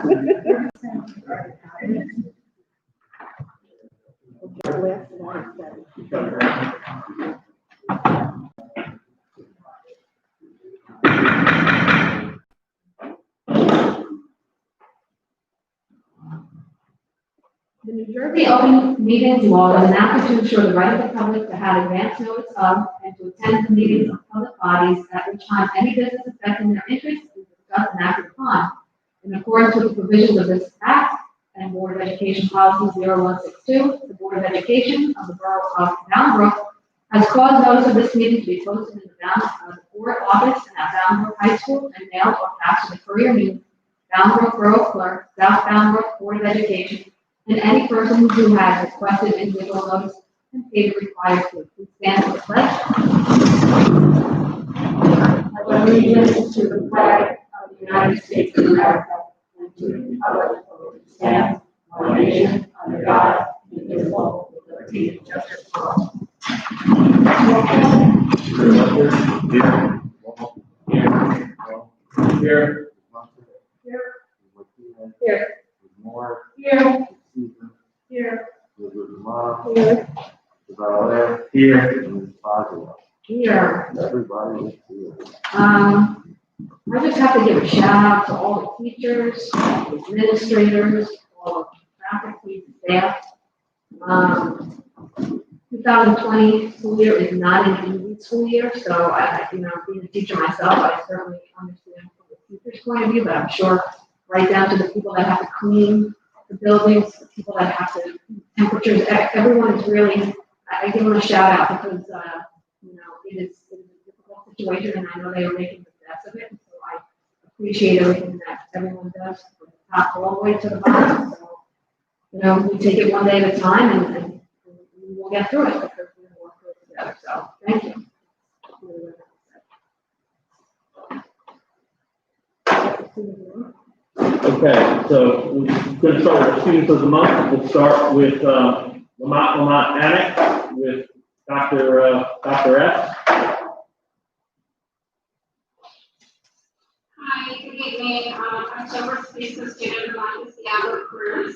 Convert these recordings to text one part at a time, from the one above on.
The New Jersey Open Meetings Law is enacted to ensure the right of the public to have advance notice of and to attend the meetings of public bodies at which time any business affecting their interests is discussed and acted upon. In accordance with the provisions of this Act and Board of Education Policy 0162, the Board of Education of the Borough of Boundbrook has caused notice of this meeting to be posted in the board office and at Boundbrook High School and mailed or faxed to the Courier News, Boundbrook Borough Clerk, South Boundbrook Board of Education, and any person who has requested individual notice and paid the required fee. Please stand for the pledge. I pledge allegiance to the flag of the United States of America and to the republic for which it stands, one nation, under God, indivisible, with liberty and justice for all. Here. More. Here. Here. Here. Here. Here. Everybody is here. I just have to give a shout out to all the teachers, administrators, all the faculty, staff. 2020 school year is not an easy school year, so being a teacher myself, I certainly understand from the teacher's point of view, but I'm sure right down to the people that have to clean the buildings, the people that have to, temperatures, everyone is really, I give them a shout out because, it is a difficult situation and I know they are making the best of it. And so I appreciate everything that everyone does from the top all the way to the bottom. So, we take it one day at a time and we will get through it because we're going to work through it together. So thank you. Okay, so we're going to start with our students of the month. We'll start with Lamont Anik with Dr. S. Hi, good evening. October Speaker Student of the Month is Diablo Cruz,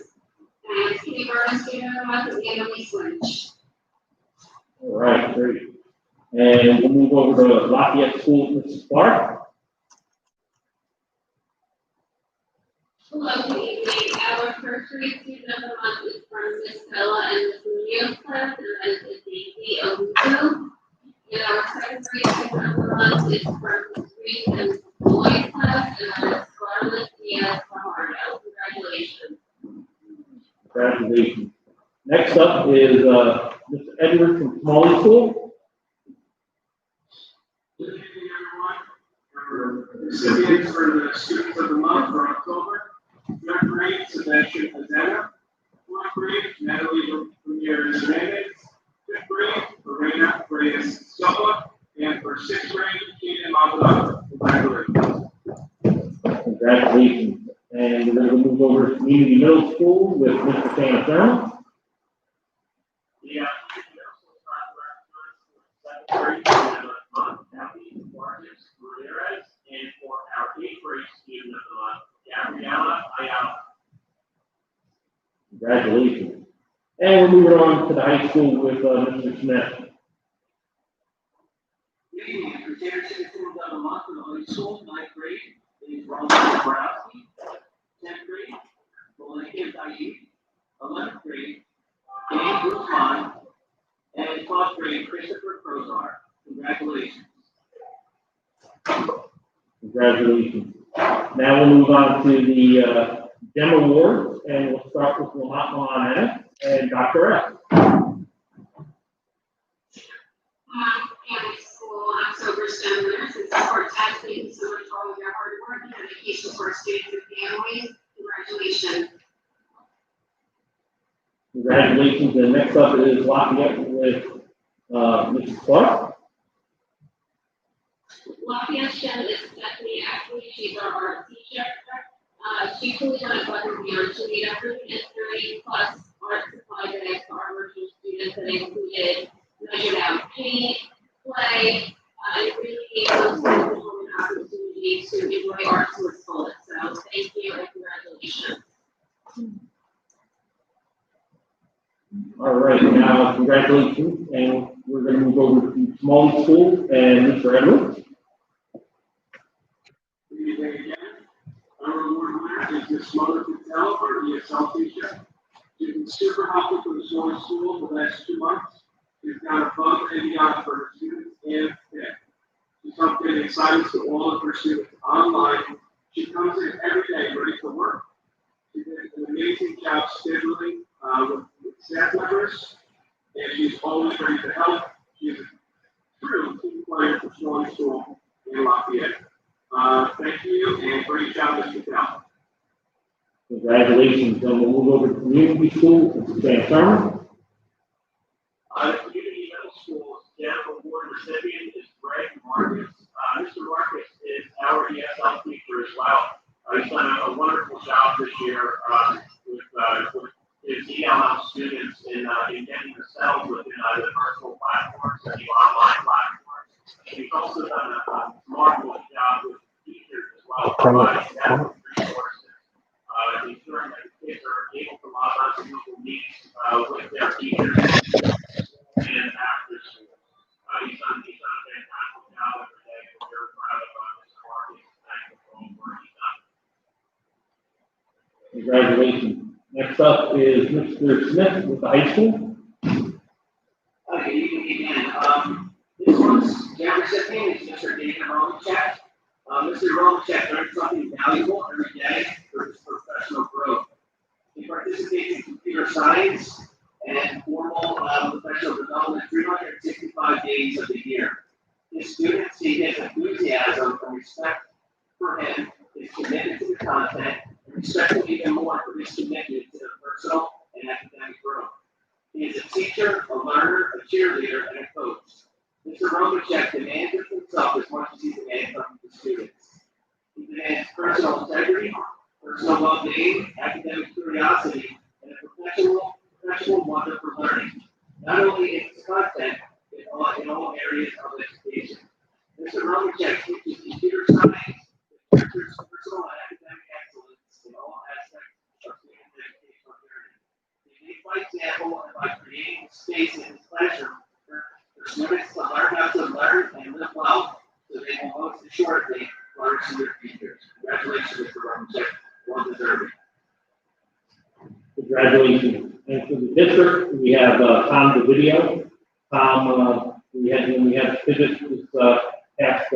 and Kindergarten Student of the Month is Emily Switch. All right, great. And we'll move over to Lafayette School, Mrs. Clark. Hello, good evening. Our first grade student of the month is from Miss Bella and Miss Munoz class, and that is Daisy Obuto. And our second grade student of the month is from Miss Green and Lloyd class, and that is Scarlett Diaz Fajardo. Congratulations. Congratulations. Next up is Mr. Edward from Smalley School. Good evening, everyone. Recipients for the Students of the Month for October. Third grade, Sebastian Azena. Fourth grade, Natalie Ramirez Hernandez. Fifth grade, Lorena Reyes Silva. And for sixth grade, Keaton Maldonado. Congratulations. Congratulations. And we're going to move over to Community Middle School with Mr. Santana. Yeah, second grade, student of the month, Abby Marcus Ramirez. And for our eighth grade student of the month, Gabriella Ayala. Congratulations. And we're moving on to the high school with Mr. Smith. Good evening. Presenter to the student of the month for the high school, ninth grade, is Ronald Borowski. 10th grade, Malika Taib. 11th grade, Dave Guzman. And 12th grade, Christopher Crozar. Congratulations. Congratulations. Now we'll move on to the GEM Awards, and we'll start with Lamont Anik and Dr. S. Anik School October STEM winners and support tax. Thank you so much for all of your hard work and dedication for our students and families. Congratulations. Congratulations. And next up is Lafayette with Mrs. Clark. Lafayette STEM is Stephanie Ashley. She's our art teacher. She truly went above and beyond. She made 130 plus art supply bags for our virtual students that included measured out paint, play, and really gave those students an opportunity to enjoy art to its fullest. So So thank you and congratulations. All right, now congratulations, and we're going to move over to Smalley School and Mr. Edwards. Good evening again. Our award winner is Miss Mona Patel, our ESL teacher. She's been super helpful for the Swan School the last 2 months. She's gone above and beyond for her students and staff. She's helped getting assignments to all of her students online. She comes in every day ready to work. She did an amazing job scheduling with staff members, and she's always ready to help. She's a true team player for Swan School in Lafayette. Thank you, and great job, Mr. Patel. Congratulations, and we'll move over to Community School, Mr. Sam Sherman. Community Middle School's general award recipient is Greg Marcus. Mr. Marcus is our ESL teacher as well. He's done a wonderful job this year with his ELL students in getting themselves within the virtual platforms and the online platforms. He's also done a marvelous job with teachers as well, providing them with resources. Ensuring that the kids are able to log on to Google Meets with their teachers and after school. He's done a fantastic job every day. We're very proud of Mr. Marcus and thankful for all the work he's done. Congratulations. Next up is Mr. Smith with the high school. Good evening again. This one's general recipient is Mr. David Romachek. Mr. Romachek learns something valuable every day for his professional growth. He participates in computer science and formal professional development 365 days of the year. His students see his enthusiasm and respect for him, his commitment to the content, and respect him even more for his commitment to personal and academic growth. He is a teacher, a learner, a cheerleader, and a coach. Mr. Romachek demands of himself as much as he demands from the students. He demands personal integrity, personal well-being, academic curiosity, and a professional wonder for learning, not only in its content, in all areas of education. Mr. Romachek teaches computer science that nurtures personal and academic excellence in all aspects of student educational journey. He leads by example and by creating space in his classroom for students to learn how to learn and live well, so they will most assuredly flourish in their futures. Congratulations, Mr. Romachek. Well deserved. Congratulations. And for the district, we have Tom DeVideo. Tom, we had physics this past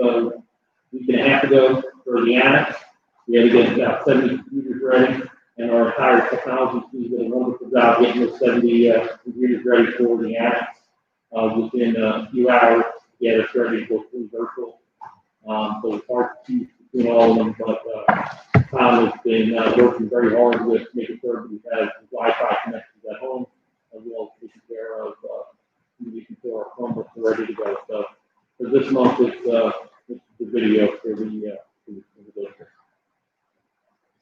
week and a half ago for the annex. We had to get about 70 computers ready, and our entire technology team did a wonderful job getting those 70 computers ready for the annex. Within a few hours, to get us ready to go fully virtual. So it's hard to choose between all of them, but Tom has been working very hard with making sure that we have Wi-Fi connections at home, as well as taking care of making sure our Chromebooks are ready to go. So for this month, it's the video for the district.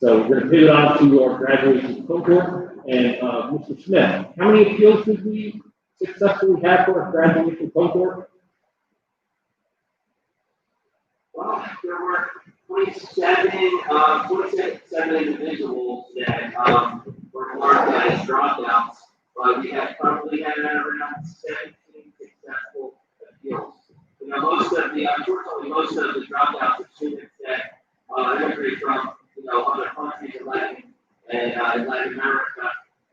So we're going to pivot on to our graduation cohort. And Mr. Smith, how many appeals did we successfully have for our graduation cohort? Well, there were 27 individuals that were marked as dropouts, but we have probably had around 17 successful appeals. You know, unfortunately, most of the dropouts are students that immigrate from, other countries in Latin America,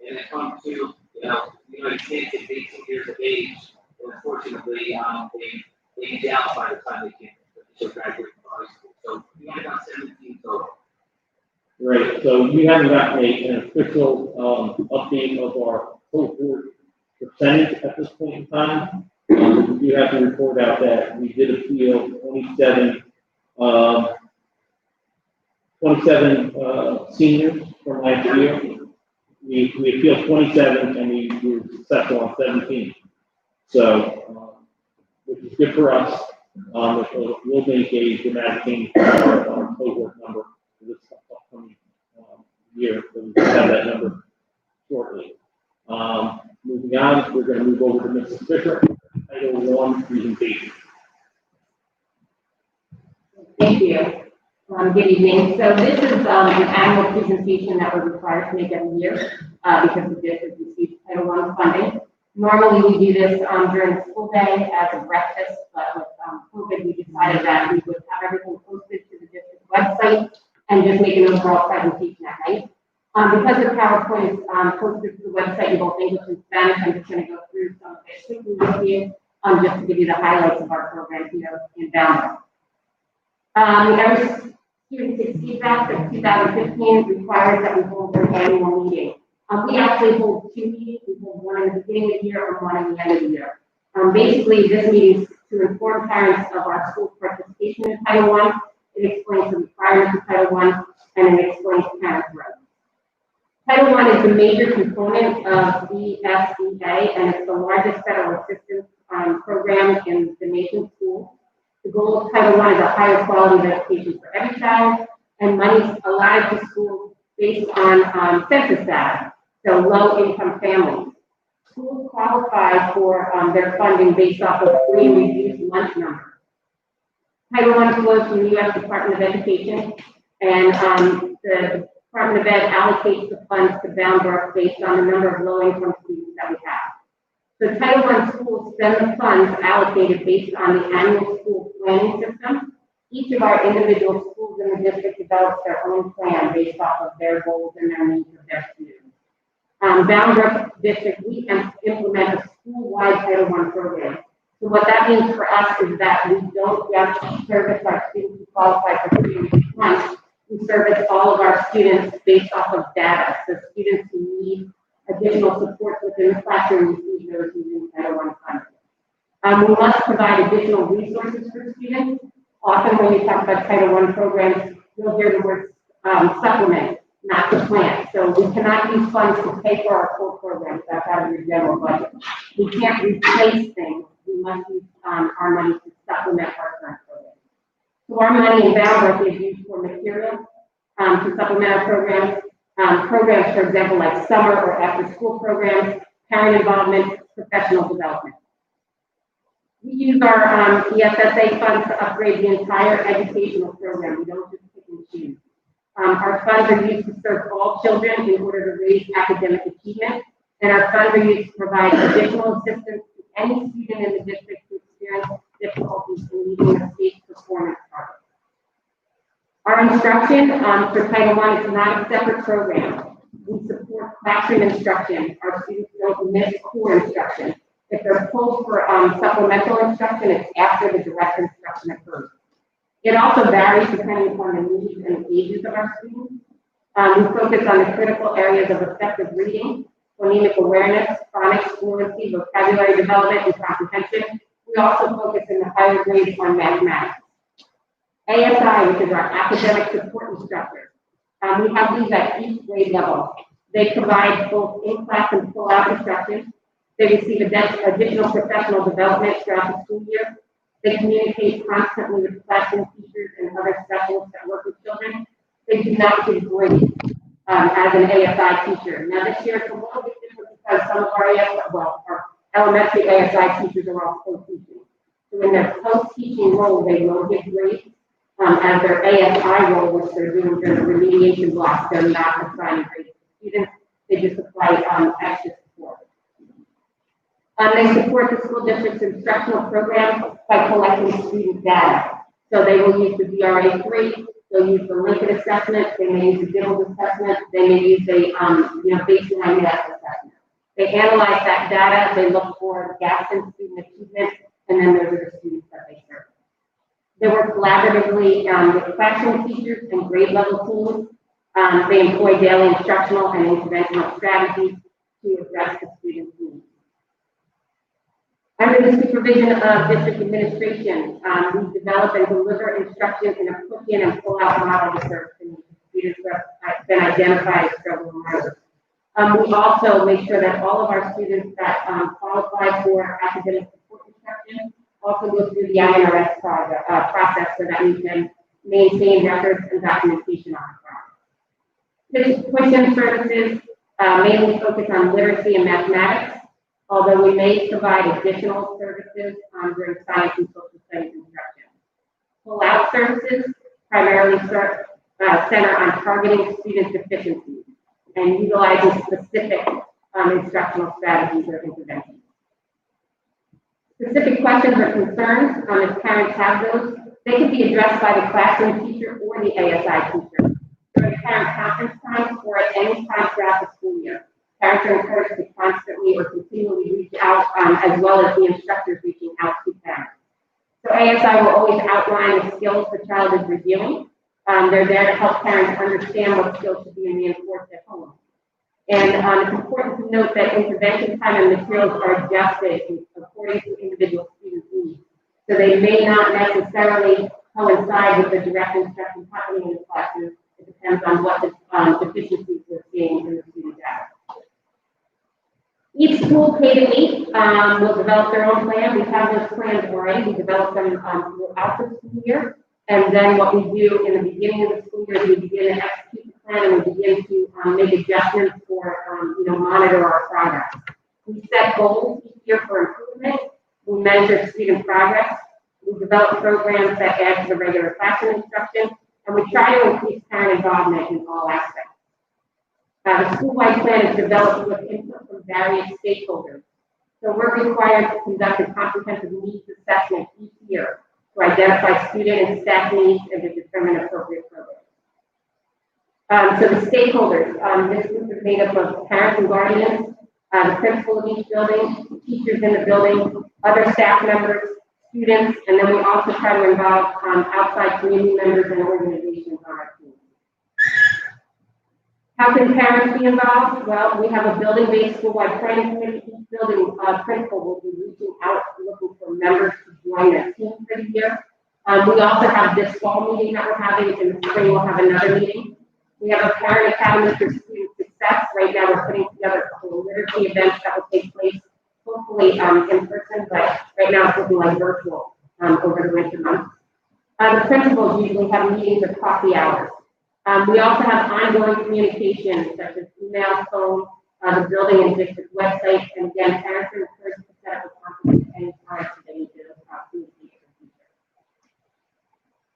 and they come to, the United States at 18 years of age, and unfortunately, they age out by the time they can graduate from high school. So we had about 17 total. Right, so you haven't gotten an official update of our cohort percentage at this point in time. We do have to report out that we did appeal 27 seniors from last year. We appealed 27 and we were successful on 17. So, which is good for us. We'll make a dramatic change to our cohort number for this upcoming year. So we have that number shortly. Moving on, we're going to move over to Mrs. Fisher, Title I presentation. Thank you. Good evening. So this is an annual presentation that we're required to make every year because the district receives Title I funding. Normally, we do this during the school day as a breakfast, but with COVID, we decided that we would have everything posted to the district website and just make an overall presentation at night. Because the PowerPoint is posted to the website in both English and Spanish, I'm just going to go through some of it quickly with you, just to give you the highlights of our program here in Boundary. Our Student Succeed Act of 2015 requires that we hold an annual meeting. We actually hold two meetings. We hold one in the beginning of the year and one at the end of the year. Basically, this meeting is to inform parents of our school's participation in Title I. It explains the requirements of Title I, and it explains parents' rights. Title I is the major component of ESEA, and it's the largest federal assistance program in the nation's schools. The goal of Title I is a higher quality of education for every child, and money is allowed to schools based on census data, so low-income families. Schools qualify for their funding based off of free and reduced lunch numbers. Title I flows from the U.S. Department of Education, and the Department of Ed allocates the funds to Bound Brook based on the number of low-income students that we have. So Title I schools spend the funds allocated based on the annual school planning system. Each of our individual schools in the district develops their own plan based off of their goals and their needs of their students. Bound Brook District, we implement a school-wide Title I program. So what that means for us is that we don't just service our students who qualify for free and reduced lunch. We service all of our students based off of data. So students who need additional support within the classroom receive those using Title I funding. We must provide additional resources for students. Often when you talk about Title I programs, you'll hear the word supplement, not supplant. So we cannot use funds to pay for our full programs. That's out of your general budget. We can't replace things. We must use our money to supplement our current programs. So our money in Bound Brook is used for materials to supplement our programs. Programs, for example, like summer or after-school programs, parent involvement, professional development. We use our ESSA funds to upgrade the entire educational program. We don't just pick and choose. Our funds are used to serve all children in order to raise academic achievement, and our funds are used to provide additional assistance to any student in the district who experiences difficulties in meeting the state's performance targets. Our instruction for Title I is not a separate program. We support classroom instruction. Our students don't miss core instruction. If they're pulled for supplemental instruction, it's after the direct instruction occurs. It also varies depending upon the needs and ages of our students. We focus on the critical areas of effective reading, phonemic awareness, phonics fluency, vocabulary development, and comprehension. We also focus in the higher grades on mathematics. ASI, which is our academic support instructors. We have these at each grade level. They provide both in-class and pull-out instruction. They receive additional professional development throughout the school year. They communicate constantly with classroom teachers and other specialists that work with children. They do not give grades as an ASI teacher. Now this year it's a little bit different because some of our elementary ASI teachers are all co-teaching. So in their co-teaching role, they will give grades. As their ASI role, which they're doing during the remediation blocks, they're not assigning grades to students. They just apply extra support. They support the school district's instructional program by collecting student data. So they will use the DRA3, they'll use the Lincoln assessment, they may use the Dibbles assessment, they may use a baseline math assessment. They analyze that data, they look for gaps in student achievement, and then those are the students that they serve. They work collaboratively with classroom teachers and grade level teams. They employ daily instructional and interventional strategies to address the students' needs. Under the supervision of district administration, we develop and deliver instruction in a push-in and pull-out model to serve students who have been identified as struggling learners. We also make sure that all of our students that qualify for academic support instruction also go through the INRS process so that we can maintain records and documentation on the process. This push-in services mainly focus on literacy and mathematics, although we may provide additional services during science and social studies instruction. Pull-out services primarily center on targeting student deficiencies and utilizing specific instructional strategies or interventions. Specific questions or concerns, if parents have those, they can be addressed by the classroom teacher or the ASI teacher during parent conference time or at any time throughout the school year. Parents are encouraged to constantly or continually reach out, as well as the instructors reaching out to parents. So ASI will always outline the skills the child is reviewing. They're there to help parents understand what skills should be reinforced at home. And it's important to note that intervention time and materials are adjusted according to individual student needs. So they may not necessarily coincide with the direct instruction happening in the classroom. It depends on what the deficiencies we're seeing in the student data. Each school, K-8, will develop their own plan. We have those plans already. We develop them throughout the school year. And then what we do in the beginning of the school year is we begin to execute the plan and we begin to make adjustments for, monitor our progress. We set goals each year for improvement. We measure student progress. We develop programs that add to the regular classroom instruction. And we try to increase parent involvement in all aspects. The school-wide plan is developed with input from various stakeholders. So we're required to conduct a comprehensive needs assessment each year to identify student and staff needs and to determine appropriate programs. So the stakeholders, this group is made up of parents and guardians, the principal of each building, teachers in the building, other staff members, students, and then we also try to involve outside community members and organizations on our team. How can parents be involved? Well, we have a building-based school-wide planning committee. Each building principal will be reaching out, looking for members to join their team for the year. We also have this fall meeting that we're having. In the spring, we'll have another meeting. We have a parent academy for student success. Right now, we're putting together a couple of literacy events that will take place, hopefully in person, but right now it's looking like virtual over the winter months. The principals usually have meetings or coffee hours. We also have ongoing communication, such as email, phone, the building and district website, and again, parents are encouraged to set up a conference anytime so they need to communicate with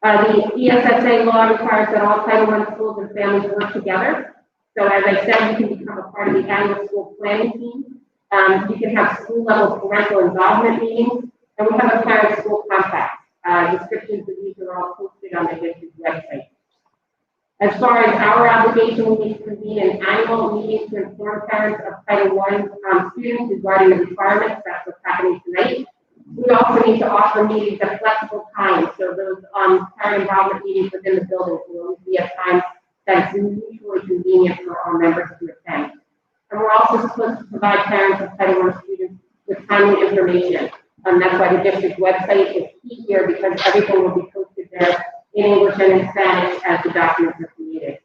the ESSA law requires that all Title I schools and families work together. So as I said, you can become a part of the annual school planning team. You can have school-level parental involvement meetings, and we have a parent-school compact. Descriptions of these are all posted on the district website. As far as our obligation, we need to convene an annual meeting to inform parents of Title I students regarding the requirements. That's what's happening tonight. We also need to offer meetings at flexible times, so those parent involvement meetings within the building will always be at times that's mutually convenient for our members to attend. And we're also supposed to provide parents of Title I students with timely information. That's why the district website is key here, because everything will be posted there in English and in Spanish as the documents are created.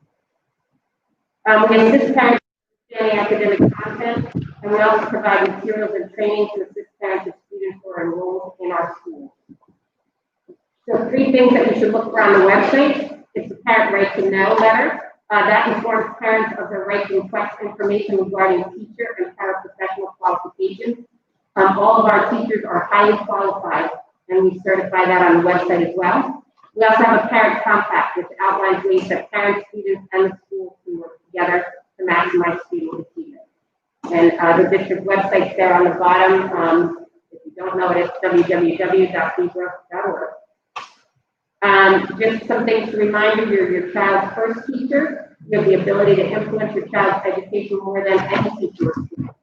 We assist parents in academic content, and we also provide materials and training to assist parents and students who are enrolled in our schools. So 3 things that you should look for on the website. It's the Parent Right to Know letter. That informs parents of their right to request information regarding teacher and paraprofessional qualifications. All of our teachers are highly qualified, and we certify that on the website as well. We also have a parent compact, which outlines ways that parents, students, and the schools can work together to maximize student achievement. And the district website's there on the bottom. If you don't know it, it's www.beaver.org. Just some things to remind you, you're your child's first teacher. You have the ability to influence your child's education more than any teacher or student.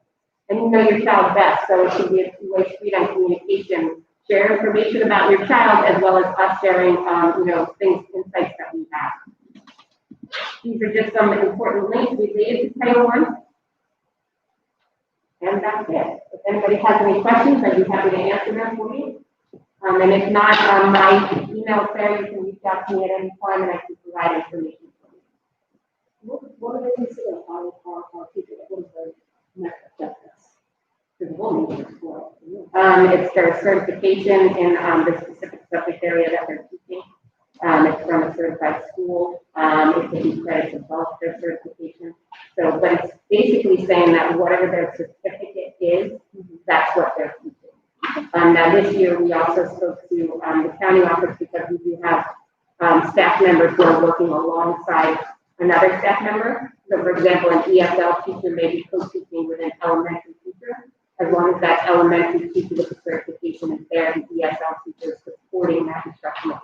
And you know your child best, so it should be a two-way street on communication. Share information about your child as well as us sharing, insights that we have. These are just some important links related to Title I. And that's it. If anybody has any questions, I'd be happy to answer them for you. And if not, my email is there. You can reach out to me at any time and I can provide information for you. What do they consider our teachers? What is the next step? The whole meeting is for. It's their certification in the specific subject area that they're teaching. It's from a certified school. It can be credits above their certification. So, but it's basically saying that whatever their certificate is, that's what they're teaching. Now this year we also spoke to the county office because we do have staff members who are working alongside another staff member. So for example, an ESL teacher may be co-teaching with an elementary teacher. As long as that elementary teacher with the certification is there, the ESL teacher is supporting that instructional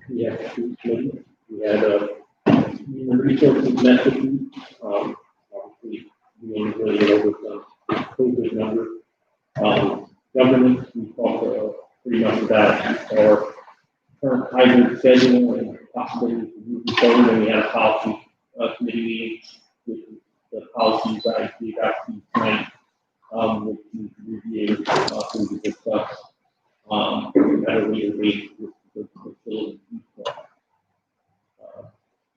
We had two committees. We had human resources messaging. Obviously, we integrated over some COVID numbers. Governance, we talked pretty much about our current hybrid schedule and possibilities of moving forward. And we had a policy committee meeting with the policies I got to tonight, which we review, we discuss. At a later date with the facility.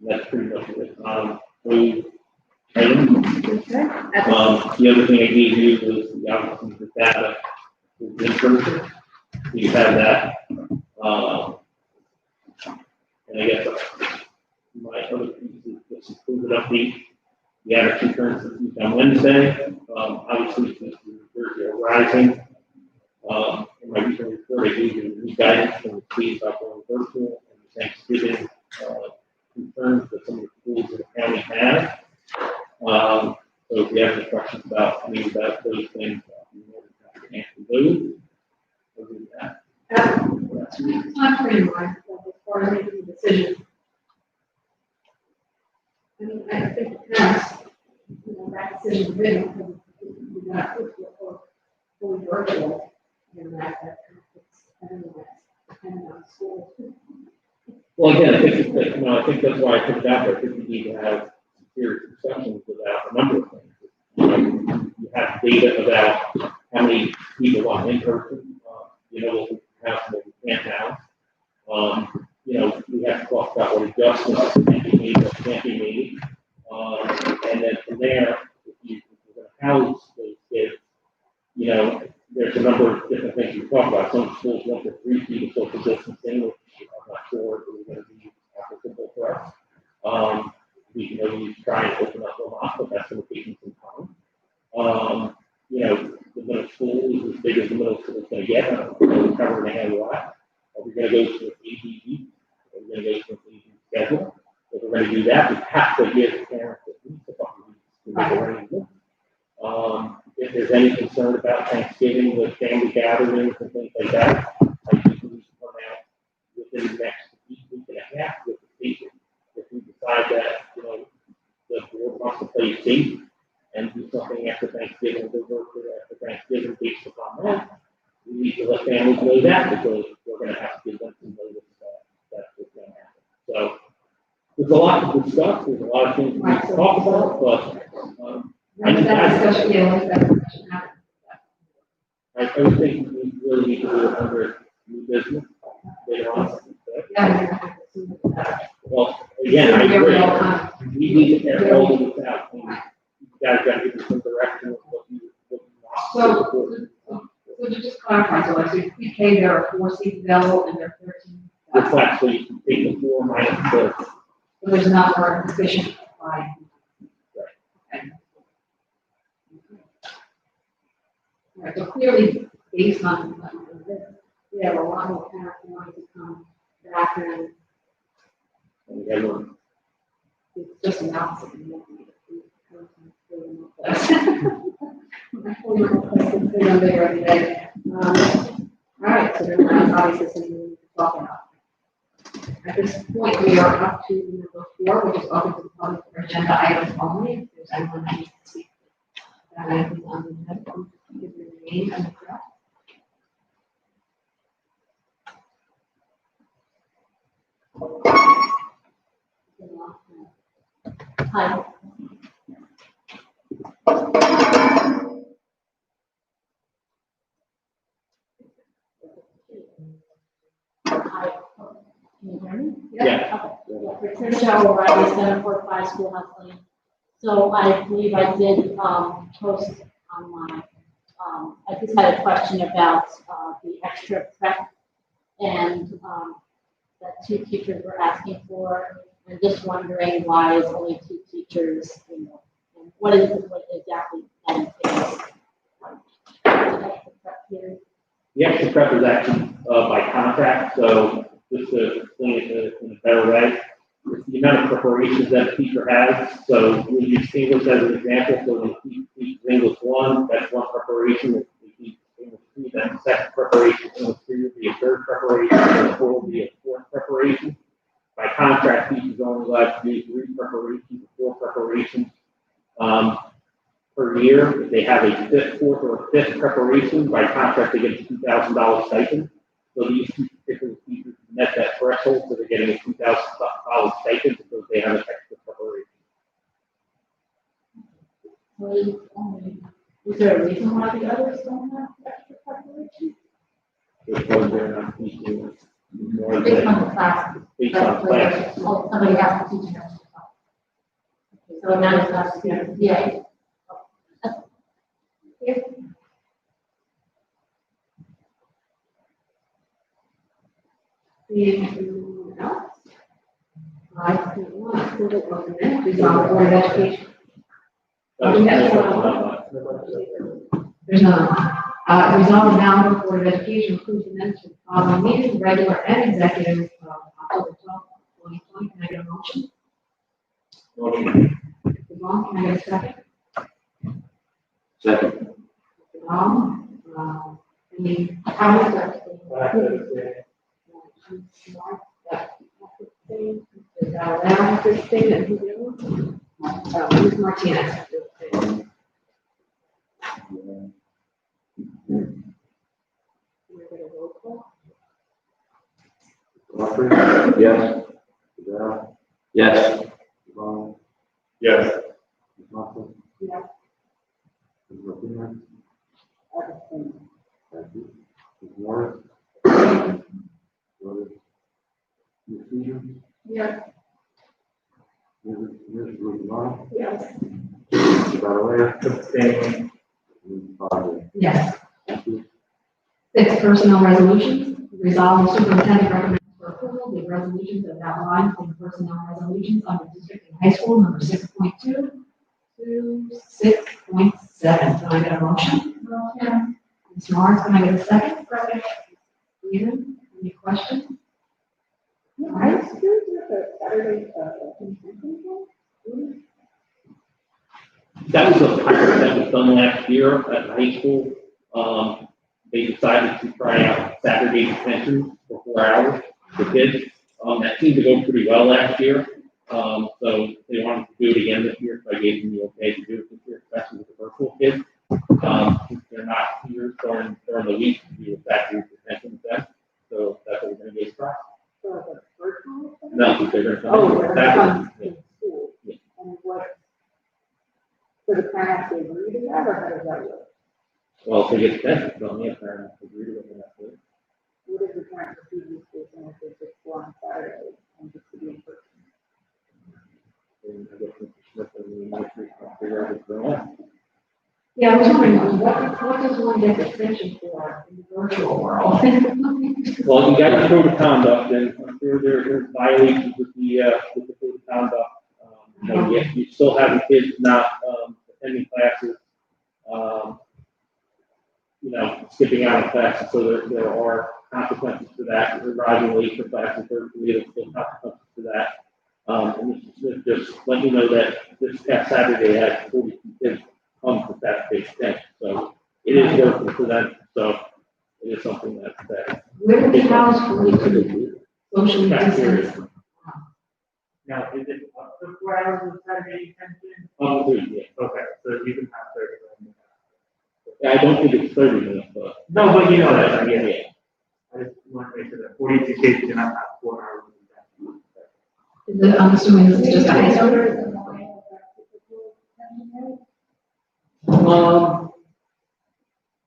That's pretty much it. The other thing I gave you was the obviously the data was in person. You have that. And I guess my other piece is just a COVID update. We had a concurrence this week on Wednesday. Obviously, since Thursday are rising. In my recent report, I gave you new guidance from the state about going virtual and the Thanksgiving concerns that some of the schools in the county have. So if you have any questions about any of that, those things, you know, we can answer those. Other than that, Time frame wise, as far as making the decision. I mean, I think the parents, you know, that decision is made because we're not fully virtual. And that conflicts, I don't know, that's depending on school. well, again, I think that, you know, I think that's why I put it out there. I think we need to have serious discussions about a number of things. You know, you have data about how many people want in person. You know, what we have, what we can't have. You know, we have to talk about what adjustments can be made, what can't be made. And then from there, if you're going to house those kids, you know, there's a number of different things we talk about. Some schools want the 3 feet of social distancing, which I'm not sure is going to be applicable for us. We can maybe try and open up a lot, but that's going to take some time. You know, the middle school is as big as the middle school is going to get. We're covering a lot. Are we going to go to an ABE? Are we going to go to an ABE schedule? If we're going to do that, we have to give parents at least a couple of weeks to make arrangements. If there's any concern about Thanksgiving with family gatherings and things like that, I think we need to come out within the next week and a half with the state. If we decide that, you know, the board wants to play it safe and do something after Thanksgiving, we'll work after Thanksgiving based upon that. We need to let families know that because we're going to have to give them some notice that's what's going to happen. So there's a lot to discuss. There's a lot of things we need to talk about, but When does that discussion, yeah, when does that discussion happen? I would think we really need to do it under new business later on. Yeah, we're gonna have to see what that- Well, again, I Yeah, we all agree. kind We need to get all of this out. And you guys got to give us some direction of what you want. So to just clarify, so like, so pre-K, there are 4 seats available and there are 13. It's actually, you take the 4 minus the, So there's not more efficient. Right. Okay. All right, so clearly, based on this, we have a lot more parents who want to come back and and we have one. it's just an opposite. All right, so then that's obviously something we need to talk about. At this point, we are up to number 4, which is open to the public for agenda items only. If there's anyone that needs to speak about anything on the agenda, give your name and address. Hi. Hi. Can you hear me? Yeah. Okay. Patricia O'Reilly, 745 Schoolhouse Lane. So I believe I did post online. I just had a question about the extra prep and that 2 teachers were asking for. I'm just wondering why is only 2 teachers, you know, what exactly that entails? Extra prep period? The extra prep is actually, by contract, so just to explain it in a better way, it's the amount of preparations that a teacher has. So we use English as an example, so when we teach English 1, that's one preparation. If we teach English 2, that's the second preparation. English 3 will be a third preparation, and 4 will be a fourth preparation. By contract, teachers are only allowed to do 3 preparations or 4 preparations per year. If they have a fourth or fifth preparation, by contract, they get a $2,000 stipend. So these two particular teachers met that threshold, so they're getting a $2,000 stipend because they have an extra preparation. Is there a reason why the others don't have extra preparation? Because they're not teaching more Based than on the classes. based on classes. Oh, somebody has to teach them. So now it's not, yeah. Anyone else? I think one, approval of the minutes, resolve the Board of Education. There's none. Resolve the now Board of Education approves the minutes for the following meetings, regular and executive, October 12th, 2020. Can I get a motion? Motion. Mr. Long, can I get a second? Second. Mr. Long, any comments or? Mr. Valera, this thing, and who's the other one? Ms. Martinez. Walker? Yes. Rivera? Yes. Vaughn? Yes. Ms. Musto? Yes. Ms. Martinez? Thank you. Ms. Morris? Ms. Stevens? Yes. Ms. Rubin? Yes. Mr. Valera? Abstaining. Ms. Bodger? Yes. Thank you. 6, personnel resolutions. Resolve the superintendent recommends for approval the resolutions as outlined in personnel resolutions under district and high school number 6.2 to 6.7. Can I get a motion? Motion. Ms. Morris, can I get a second? Second. Stephen, any questions? I was curious with the Saturday, That was a pilot that was done last year at the high school. They decided to try out Saturday detention for 4 hours for kids. That seemed to go pretty well last year. So they wanted to do it again this year, so I gave them the okay to do it this year, especially with the virtual kids. Since they're not here during the week to do a Saturday detention with them. So that's what we're gonna get started. No, they're gonna come Oh, in they're Saturday. in school. Yeah. And what, so the parents agree to that, or how does that work? Well, if they get tested, they'll need a parent to agree to it. And that's it. What is the parent procedure for someone if they just go on Saturday and just to be in person? And I guess Mr. Smith and the administration will figure out what's going on. Yeah, I was wondering, what does one get detention for in the virtual world? Well, you got the code of conduct, and I'm sure there's violations with the code of conduct. You still have the kids not, attending classes, skipping out of classes, so there are consequences to that. They're arriving late for classes, there's still consequences to that. And Mr. Smith just let me know that this past Saturday had 42 kids come to Saturday detention, so it is working for them, so it is something that. Where did the house really to socially distance? Now, is it up to 4 hours of Saturday detention? Yeah. Okay, so you can have 30 minutes. I don't think it's 30 minutes, but. No, but you know that, Yeah. yeah. I just want to make sure that 42 kids do not have 4 hours of detention. I'm assuming this is just a high school.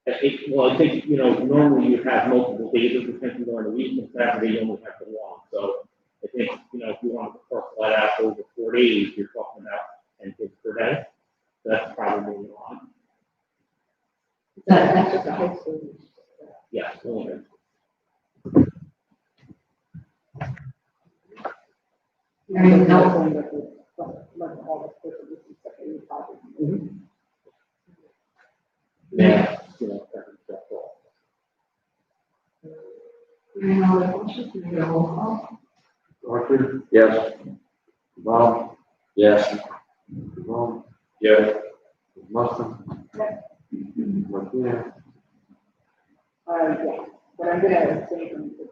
I think, normally you have multiple days of detention during the week, and Saturday you only have the one. So I think, if you want to parcel that out over 4 days, you're talking about 10 kids per day. That's probably a lot. That's just a high school. Yeah. Only. Yeah. You know, that's all. Hearing no other questions, can I get a roll call? Arthur? Yes. Bob? Yes. Ron? Yes. Muslim? Martina? Yeah, but I'm gonna abstain from this.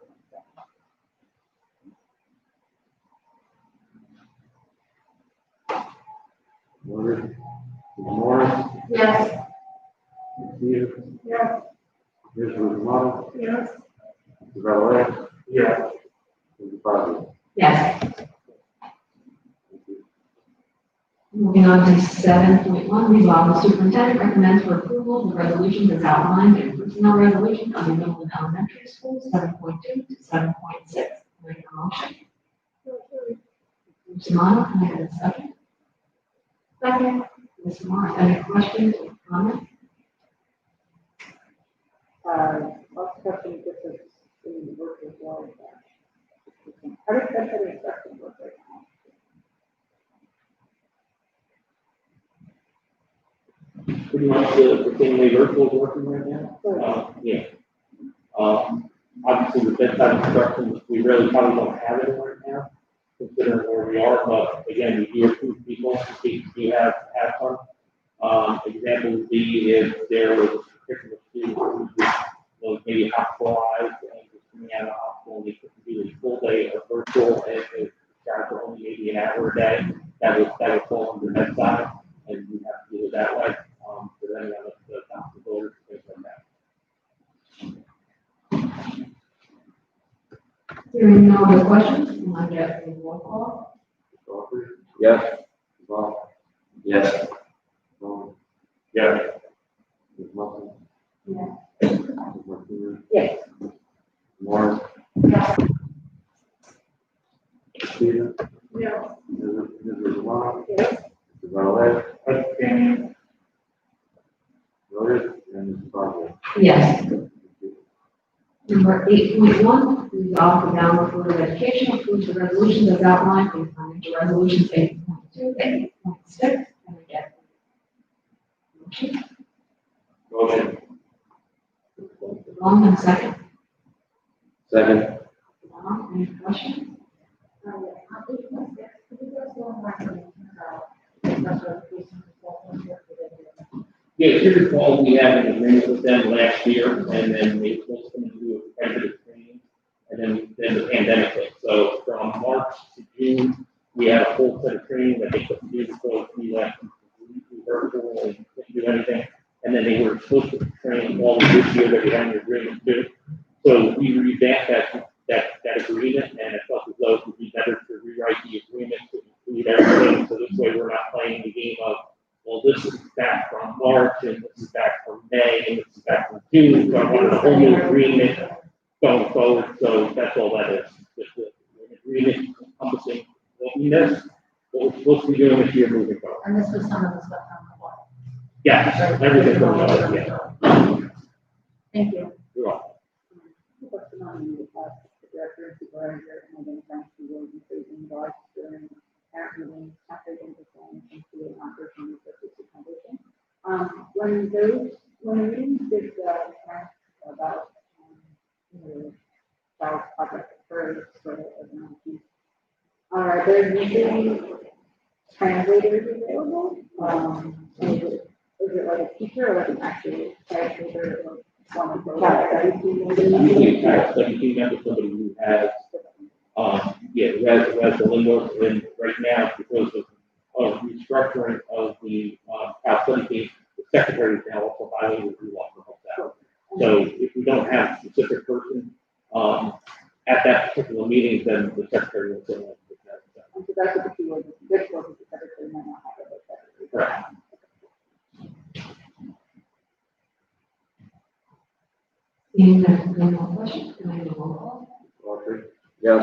Morris? Yes. Peter? Yes. Ms. Romano? Yes. Mr. Valorez? Yeah. Mr. Fabio? Yes. Moving on to 7.1, resolve the superintendent recommends for approval the resolution as outlined in personnel resolution of the Middleton Elementary School, 7.2 to 7.6. Make a motion. Ms. Mano, can I have a second? Second. Ms. Morris, any questions or comments? Last question, this is in the work as well. How does that instruction work right now? Pretty much the same way virtual is working right now. Yeah. Obviously with that type of instruction, we really probably don't have it right now, considering where we are, but again, we do approve people, we have fun. Example would be if there was a particular student who was maybe hospitalized and was coming out of the hospital, and they couldn't do a full day of virtual, and it started for only maybe an hour a day, that would fall under that side, and we have to do it that way, for them to have the possibilities, things like that. Hearing no other questions, can I get a roll call? Arthur? Yes. Bob? Yes. Ron? Yeah. Ms. Muslim? Yes. Ms. Martina? Yes. Morris? Yes. Peter? Yes. Ms. Romano? Yes. Mr. Valorez? Abstaining. Voted, and Mr. Fabio? Yes. Number 8.1, resolve the Dallas Board of Education approves the resolutions as outlined in financial resolutions 8.2 and 8.6. Can I get a motion? Motion. Wrong and second. Second. Any questions? Yeah, if you recall, we had an agreement with them last year, and then they were supposed to do a competitive training, and then the pandemic hit. So from March to June, we had a full set of training that they couldn't do because we went completely virtual and couldn't do anything. And then they were supposed to train all of this year that we had an agreement to. So we revamped that agreement, and it felt as though it would be better to rewrite the agreement to include everything. So this way we're not playing the game of, well, this is back from March, and this is back from May, and this is back from June, so I wanted a whole new agreement going forward, so that's all that is. Just an agreement encompassing what we missed, what we're supposed to be doing this year moving forward. And this was some of the stuff on the board. Yeah, everything from the, yeah. Thank you. You're welcome. Question on the director and supervisor, and then thanks to those increasing guards during parent meetings, after the performance, and creating operational resources foundation. When the meetings did, parents about, child project first, sort of, are there usually translators available? Is it like a teacher or like an actual translator or one of those? Usually a parent study team member, somebody who has, who has the lingo, and right now, because of restructuring of the, house study team, the secretary is now also bilingual who also helps out. So if we don't have a specific person, at that particular meeting, then the secretary will fill in. And so that's what the keyword is, this was the secretary might not have it, but secretary. Right. Seeing that no more questions, can I get a roll call? Arthur? Yes.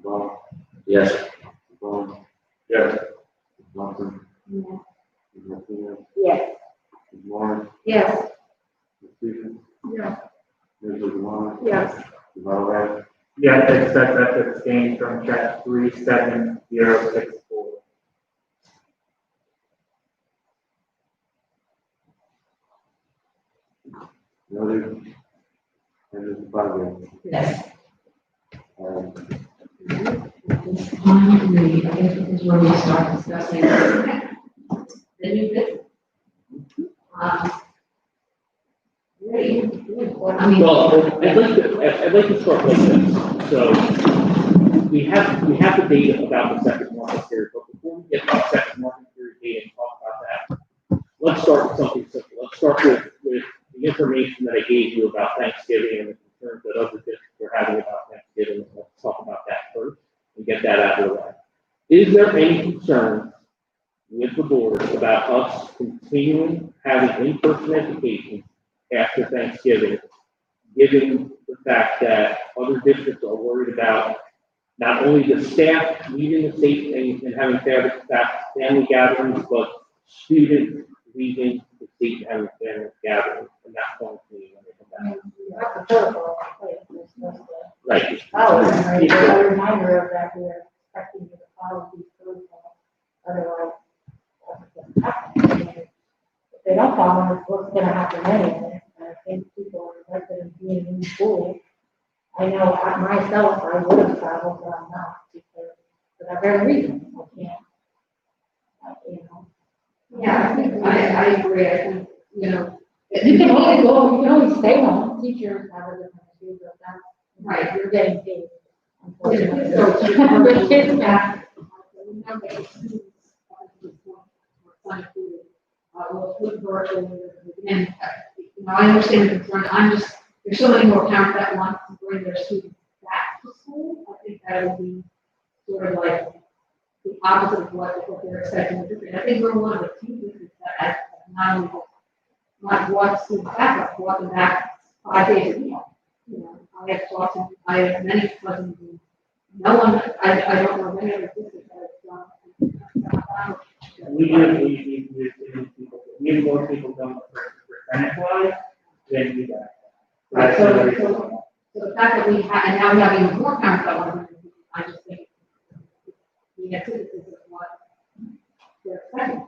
Bob? Yes. Ron? Yes. Ms. Muslim? Yes. Ms. Martina? Yes. Ms. Morris? Yes. Ms. Peter? Yes. Ms. Romano? Yes. Mr. Valorez? Yeah, except that abstain from check 3706. Noted. And Mr. President, Yes. um, I guess this is where we start discussing the new business. Really, I mean. Well, I'd like to start like this. So we have the data about the second market period, but before we get to the second market period data and talk about that, let's start with something simple. Let's start with the information that I gave you about Thanksgiving and the concerns that other districts are having about Thanksgiving. Let's talk about that first and get that out of the way. Is there any concern with the board about us continuing having in-person education after Thanksgiving, given the fact that other districts are worried about not only the staff leaving the state and having family gatherings, but students leaving the state and having family gatherings and not quarantining when they come back? That's a protocol in place, we're supposed to. Right. Oh, and a reminder of that, we're expecting you to follow these protocols, otherwise. If they don't follow, it's what's gonna happen anyway, and I think people are interested in being in school. I know at myself, I would have traveled, but I'm not, because for that very reason, I can't. You know. Yeah, I agree, I think, you know. You can always go, you can always stay home, teachers have a different issue, but that's, Right. you're getting paid. Unfortunately. So, The kids back. And, you know, I understand the concern, I'm just, there's so many more parents that want to bring their students back to school. I think that would be sort of like the opposite of what they're expecting to do. And I think we're one of the few districts that has not only not brought students back, but brought them back 5 days a week. You know, I have many cousins, and no one, I don't know many other districts that have done. We need more people come percentage wise than you guys. Right, so the fact that we have, and now we have even more parents that want to, I just think the antithesis of what they're expecting.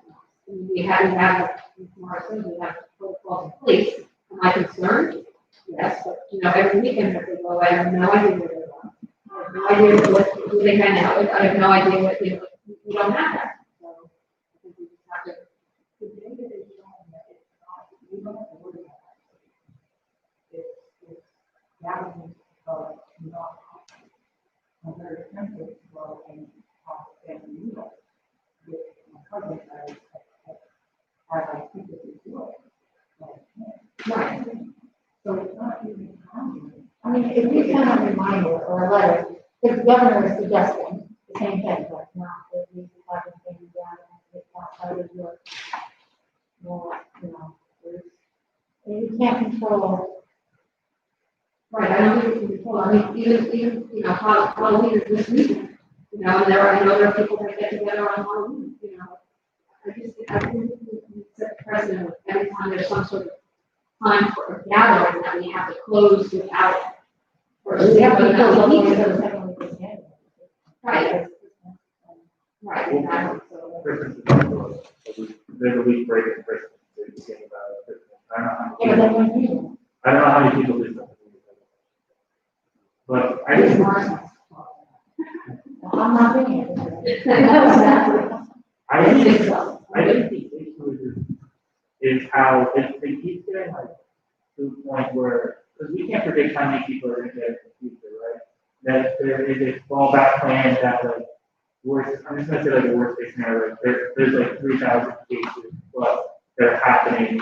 I mean, we have, Morrison, we have protocols in place. Am I concerned? Yes, but, you know, every weekend that they go away, I have no idea where they're going. I have no idea who they hang out with. I have no idea what, you know, we don't have that. So I think we just have to. Right. So it's not even common. I mean, if we send a reminder or a letter, if the governor is suggesting the same thing, but not that we have a thing down and it's outside of your, more, you know, you can't control. Right, I don't think we can control, I mean, even, you know, Halloween is this weekend, you know, and I know there are people that get together on Halloween, you know. I think we set the precedent with every time there's some sort of time for a gathering that we have to close without. Or We have to without go the look weekend. into the second week of January. Right, right, exactly, so. Christmas is also, there's a week break in Christmas, so you think about Christmas. Yeah, but then when you. I don't know how many people do something. But I just, I'm not doing it. I think the issue is how it keeps getting like to the point where, because we can't predict how many people are in there in the future, right? That there is a fallback plan that like worst, I'm just gonna say like the worst case scenario, like there's like 3,000 cases plus that are happening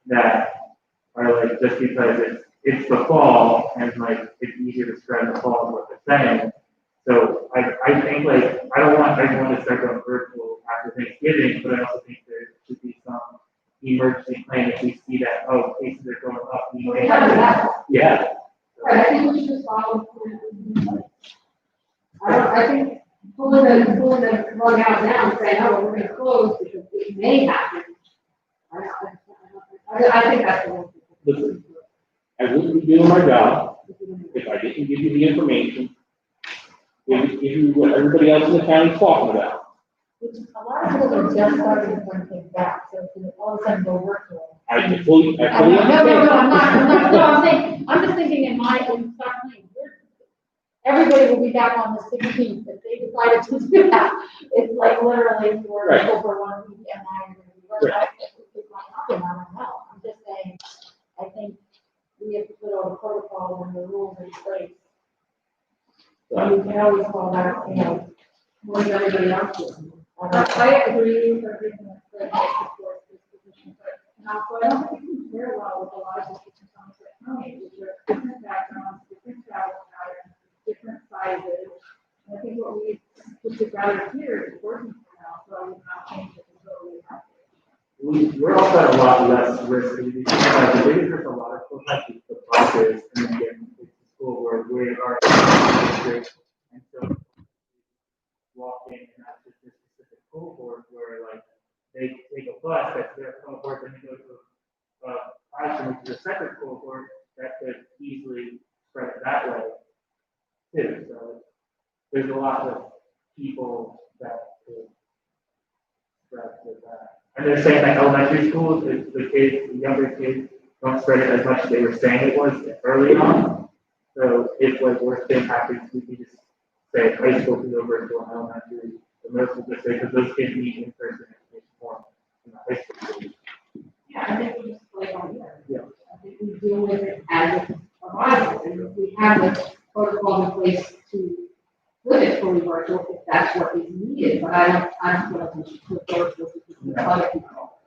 that are like just because it's the fall and like it's easier to spread in the fall is what they're saying. So I think like I don't want everyone to start going virtual after Thanksgiving, but I also think there should be some emergency plan if we see that, oh, cases are going up. We may have to, yeah. Right, I think we should just follow. I think pulling the rug out now and saying, oh, we're gonna close because it may happen. I think that's the one. Listen, I wouldn't be doing my job if I didn't give you the information, give you what everybody else in the county is talking about. Which a lot of schools are just starting to bring things back, so if you all of a sudden go virtual. I fully No, understand. I'm just thinking in my own start playing. Everybody will be back on the 16th if they decided to do that. It's like literally for Right. over 1 week and I'm going to it might happen, I don't know. I'm just saying, I think we have to put all the protocols and the rules in place. And we can always call that, what is everybody else doing? I agree with everything that's said, I support this position, but also I don't think we compare well with a lot of districts in Somerset County, which are different backgrounds, different travel patterns, different sizes. And I think what we put together here is working for now, so I would not change it until we have it. We're also at a lot less risky because the biggest risk a lot of schools have is the buses and then getting to school where we are district. And so walking and not just this specific cohort where like they take a bus that's their cohort and they go to a classroom, which is a separate cohort that could easily spread it that way too. So there's a lot of people that could spread with that. And they're saying that elementary schools, the kids, the younger kids, don't spread it as much as they were saying it was early on. So if like worst thing happens, we can just say high school can go virtual and elementary, the middle school just say, because those kids need in-person education more in the high school. Yeah, I think we just play on here. Yeah. I think we deal with it as it arises, and if we have the protocol in place to put it fully virtual, if that's what is needed, but I don't feel like we should put virtual because we have other people.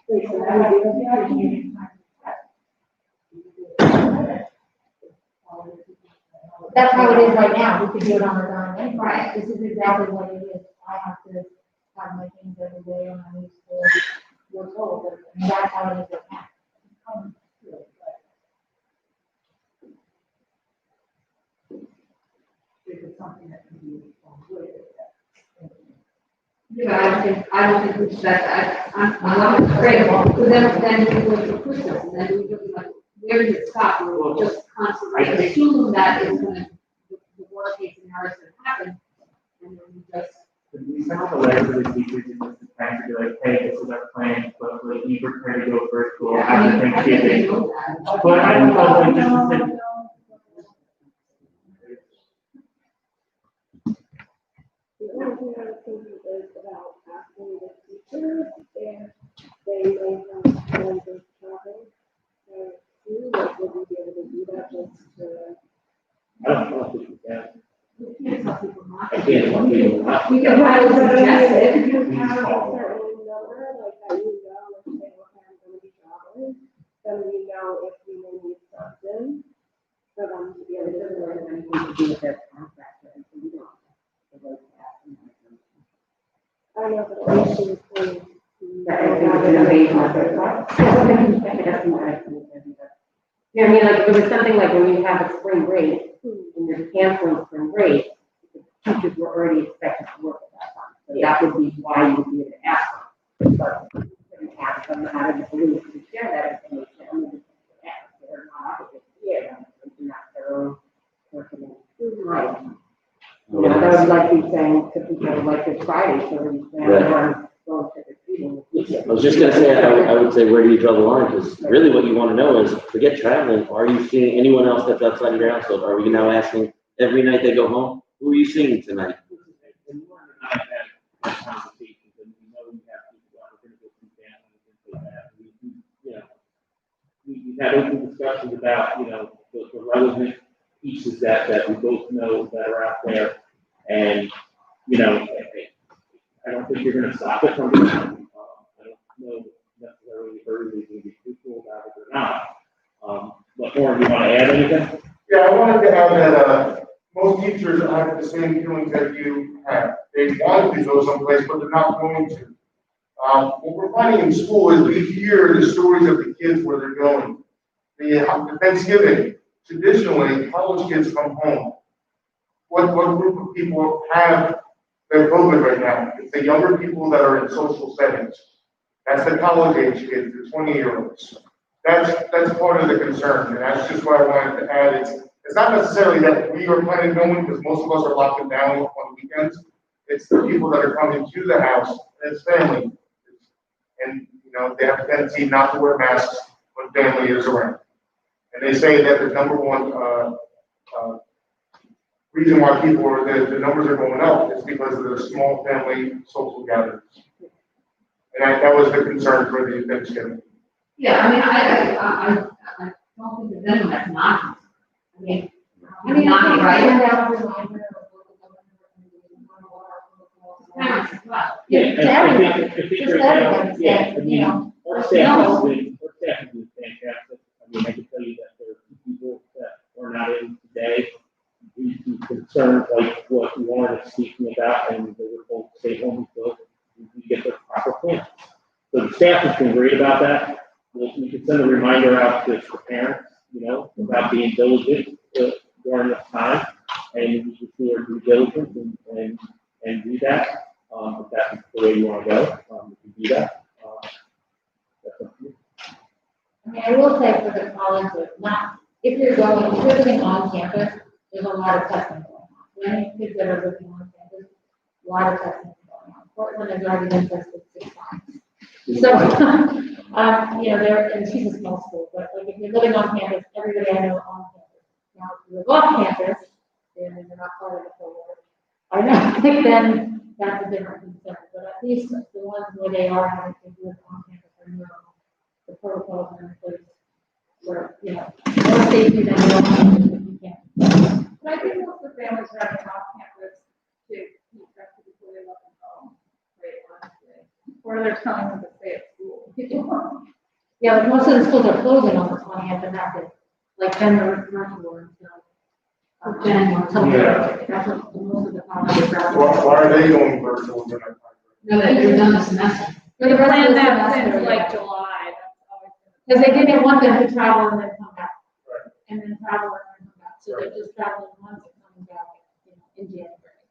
Wait, so that would be the other meeting. That's how it is right now, we could do it on the dime anyway. Right. This is exactly what it is, I have to have my things every day and I need to, we're told, and that's how it is right now. If it's something that can be avoided. Yeah, I don't think we should, I'm afraid, because then we go to Christmas, and then we go like, where does it stop? We'll just constantly I think- assume that it's gonna, the worst case scenario is gonna happen, and then we just. Could we send out a letter to the teachers and the parents to be like, hey, this is our plan, but like, we prepare to go virtual after Thanksgiving. But I don't know, like, this is The only thing I was thinking is about asking the teachers if they may have plans of travel. Like, would we be able to do that just to? I don't know if we can. We can't tell people not I to. can't tell people not. We can highly suggest If it. you have a certain number, like that you know, let's say, okay, I'm gonna be traveling, then we know if we may need something for them to be able to. It doesn't really have anything to do with their contract, and so we don't. I don't know, but at least she was saying. That I think it's an invasion of their rights. Yeah, I mean, like, if it was something like when you have a spring break, and you're canceling spring break, the teachers were already expected to work at that time. So that would be why you would be able to ask them. But you couldn't ask them out of the blue to share that information, and then just ask, they're not obligated to share them, it's not their own personal right. You know, that would like be saying to people like this Friday, so we plan on going to the meeting. I was just gonna say, I would say, where do you draw the line? Because really what you wanna know is, forget traveling, are you seeing anyone else that's outside of your household? Are we now asking every night they go home, who are you seeing tonight? And you and I have conversations, and we know we have people that are gonna go through families and things like that. We've had open discussions about, the relevant pieces that we both know that are out there. And, I don't think you're gonna stop it from being, I don't know necessarily everybody's gonna be truthful about it or not. But Warren, you wanna add anything? Yeah, I wanted to add that, most teachers have the same feelings that you have. They want to go someplace, but they're not going to. What we're finding in school is we hear the stories of the kids where they're going. The Thanksgiving, traditionally, college kids come home. What group of people have their COVID right now? It's the younger people that are in social settings. That's the college age kids, the 20-year-olds. That's part of the concern, and that's just what I wanted to add. It's not necessarily that we are planning on going, because most of us are locking down on weekends. It's the people that are coming to the house, and it's family. And, know, they have a tendency not to wear masks when family is around. And they say that the number one, reason why people are, the numbers are going up is because of the small family social gatherings. And that was the concern for the Thanksgiving. Yeah, I mean, I don't think there's anyone that's not. I mean, not right. Send out a reminder of what the governor and Well, Yeah, To and I everybody, think just right now, everybody, yeah, I you mean, know, our no. staff is doing fantastic. I mean, I can tell you that there are two people that are not in today due to concerns like what Warren is speaking about, and they were told to stay home until we get the proper plan. So the staff has been great about that. We can send a reminder out to the parents, you know, about being diligent during this time, and we can do our due diligence and do that. If that's the way you want to go, we can do that. That's up to you. I mean, I will say for the colleges, not, if you're living on campus, there's a lot of testing going on. So any kids that are living on campus, a lot of testing going on. Portland has already been tested 6 times. So, you know, and she's a small school, but like if you're living on campus, everybody I know on campus. Now, if you live off campus, then you're not part of the cohort. I know, then that's a different concern, but at least the ones where they are having to live on campus are know the protocols are in place where, you know, more safety than you can. But I think most of the families are having off campus to keep track of before they let them home, right, honestly. Or they're telling them to stay at school. Yeah, but most of the schools are closing on the 20th and that's it, like Denver, Rushmore, so. Yeah. That's what most of the colleges are. Why are they going virtual during that time? no, that you're done the semester. For the rest of Plan the that semester, since like yeah. July, that's always. Because they didn't want them to travel and then come back. Right. And then travel and then come back, so they're just traveling once and coming back, you know, in January.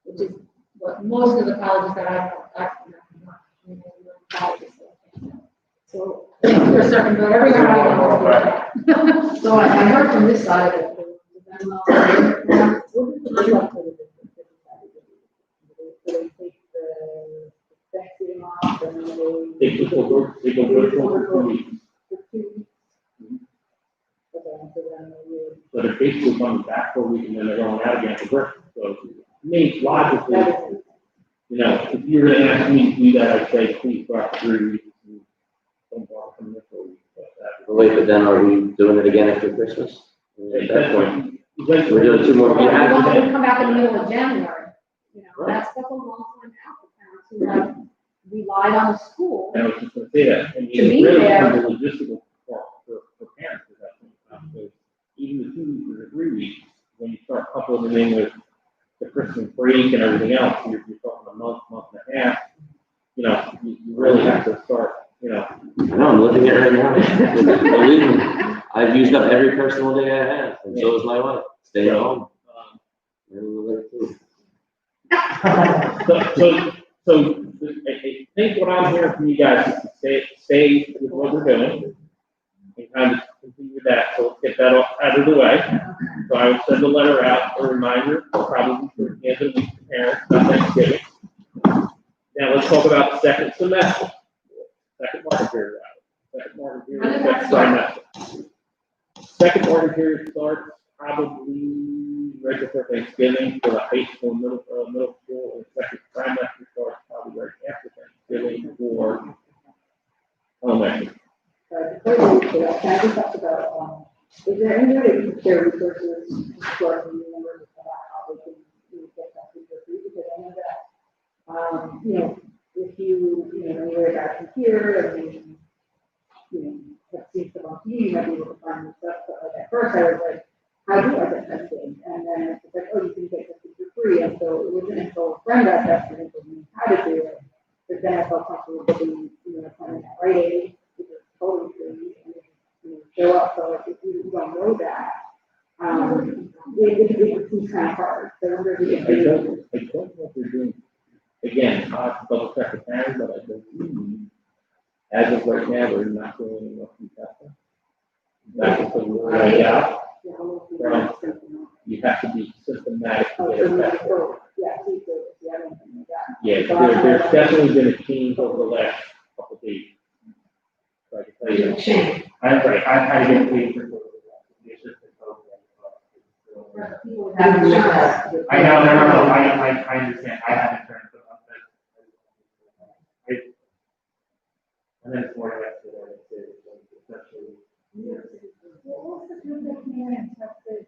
Which is what most of the colleges that I know, colleges. So, for a certain, but everyone I know is doing that. So I heard from this side of it. They go virtual for 2 weeks. So they're basically coming back for a week and then they're going out again for work. So it means logically, you know, if you're gonna ask me to do that, I'd say please go out 3 weeks. And don't bother coming in for a week. Wait, but then are we doing it again after Christmas? At that point, we're doing 2 more. Well, You we have want to- them to come back in the middle of January, you know, that's a long time out for parents who have relied on the school. And I was just gonna say that, and To be it's really there. the logistical part for parents at that point. So even the 2 weeks or the 3 weeks, when you start coupling it in with the Christmas break and everything else, you're talking a month and a half. You know, you really have to start, you know. No, I'm looking at it right now. Believe me, I've used up every personal day I have, and so is my wife. Stay at home. So I think what I'm hearing from you guys is to stay with what we're doing and kind of continue that, so let's get that out of the way. So I will send a letter out, a reminder, probably for the end of the week to parents about Thanksgiving. Now let's talk about the second semester, second market period. Second market When period, does that second trimester. Second market period starts probably right before Thanksgiving for the high school, middle school, and second trimester starts probably right after Thanksgiving for elementary. Before we do that, can I just talk about, is there any way to share resources to our community members about how they can get that for free? Because I know that, you know, if you know, you're a computer and you have seen stuff on TV, you might be able to find the stuff, but like at first I was like, how do I get tested? And then it's like, oh, you can get tested for free, and so it wasn't until a friend got tested and told me how to do it, but then I felt comfortable getting, you know, finding that right age, which is totally free, and you know, show up, so like, if you don't know that, it seems kind of hard, so I wonder if we I can do. don't know if they're doing, again, I have to double check the time, but I don't, as of right now, we're not doing enough testing. That's the word I got. You have to be systematic to get it tested. Yeah, there's definitely been a change over the last couple of days. It's a shame. I'm right, I've had to get paid for. It's just a program. People have insurance. I know, no, I understand, I have insurance, but and then it's more like, especially. What was the group that came in and tested,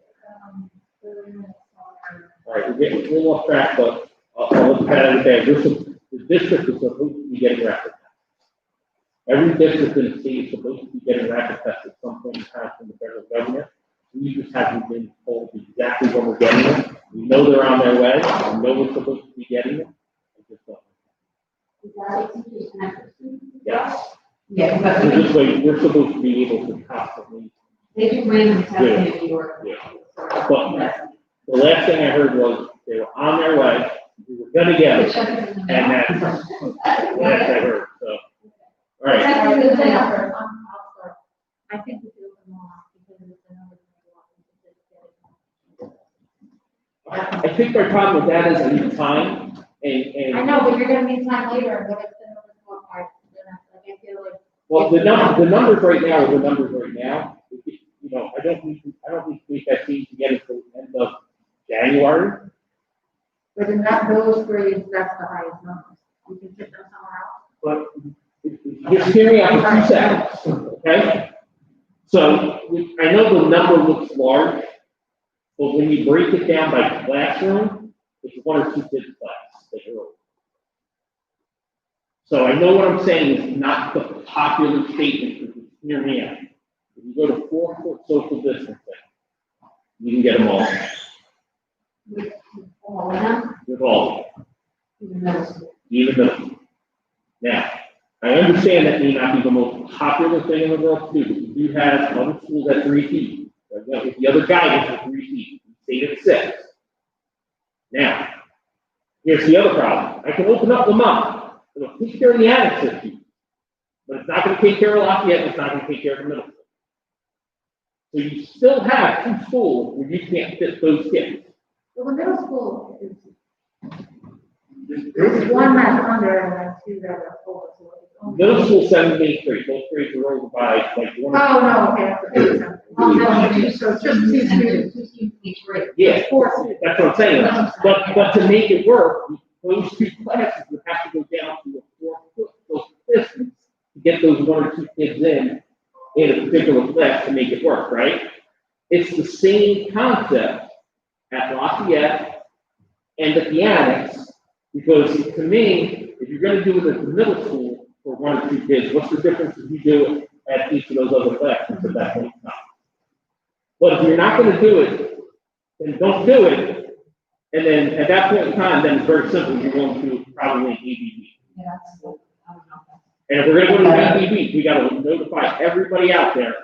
the limits on All right, we're getting a little off track, but I'll look at it again. The district is supposed to be getting rapid tests. Every district in the state is supposed to be getting rapid tests at some point in time from the federal government. We just haven't been told exactly when we're getting them. We know they're on their way. We know we're supposed to be getting them. I just don't. Is that what teachers and extra students? Yes. Yeah, So but this way, we're supposed to be able to constantly. they do random testing in New York. Yeah. But the last thing I heard was they were on their way. We were gonna get them. And that's the last I heard, so. All right. I think we do them all because it's another. I think our problem with that is we need time I know, but you're gonna need time later, but it's the numbers go hard, like I feel like. well, the numbers right now are the numbers right now. You know, I don't need to make that change to get it till the end of January. But in that, those grades, that's the highest numbers. You can fit them somewhere else. But just hear me out for 2 seconds, okay? So I know the number looks large, but when you break it down by classroom, it's 1 or 2 kids class that you're over. So I know what I'm saying is not the popular statement, but hear me out. If you go to 4-foot social distancing, you can get them all, All of them, with all, even middle school. even though. Now, I understand that may not be the most popular thing in the world to do, but you do have other schools at 3 feet. With the other guidance at 3 feet, state at 6. Now, here's the other problem. I can open up the month, it'll take care of the attic 6 feet, but it's not gonna take care of Lafayette, it's not gonna take care of the middle school. So you still have 2 schools where you can't fit those kids. Well, the middle school is, there's one that's under and then 2 that are over. So it's only- Middle school 7th, 8th grade, both grades are over by like 1. Oh, no, okay, that's the Oh, no, two, so it's just 2 students. Two students each grade. Yeah, that's what I'm saying. But to make it work, those 2 classes would have to go down to a 4-foot social distance to get those 1 or 2 kids in a particular class to make it work, right? It's the same concept at Lafayette and at the annex, because to me, if you're gonna do it at the middle school for 1 or 2 kids, what's the difference if you do it at each of those other classes at that point in time? But if you're not gonna do it, then don't do it. And then at that point in time, then it's very simple, you're going to probably an ABB. Yeah, that's, I don't know. And if we're gonna go to an ABB, we gotta notify everybody out there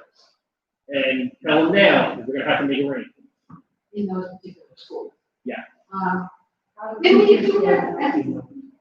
and tell them now, because we're gonna have to make arrangements. In those particular schools. Yeah. Didn't we do that?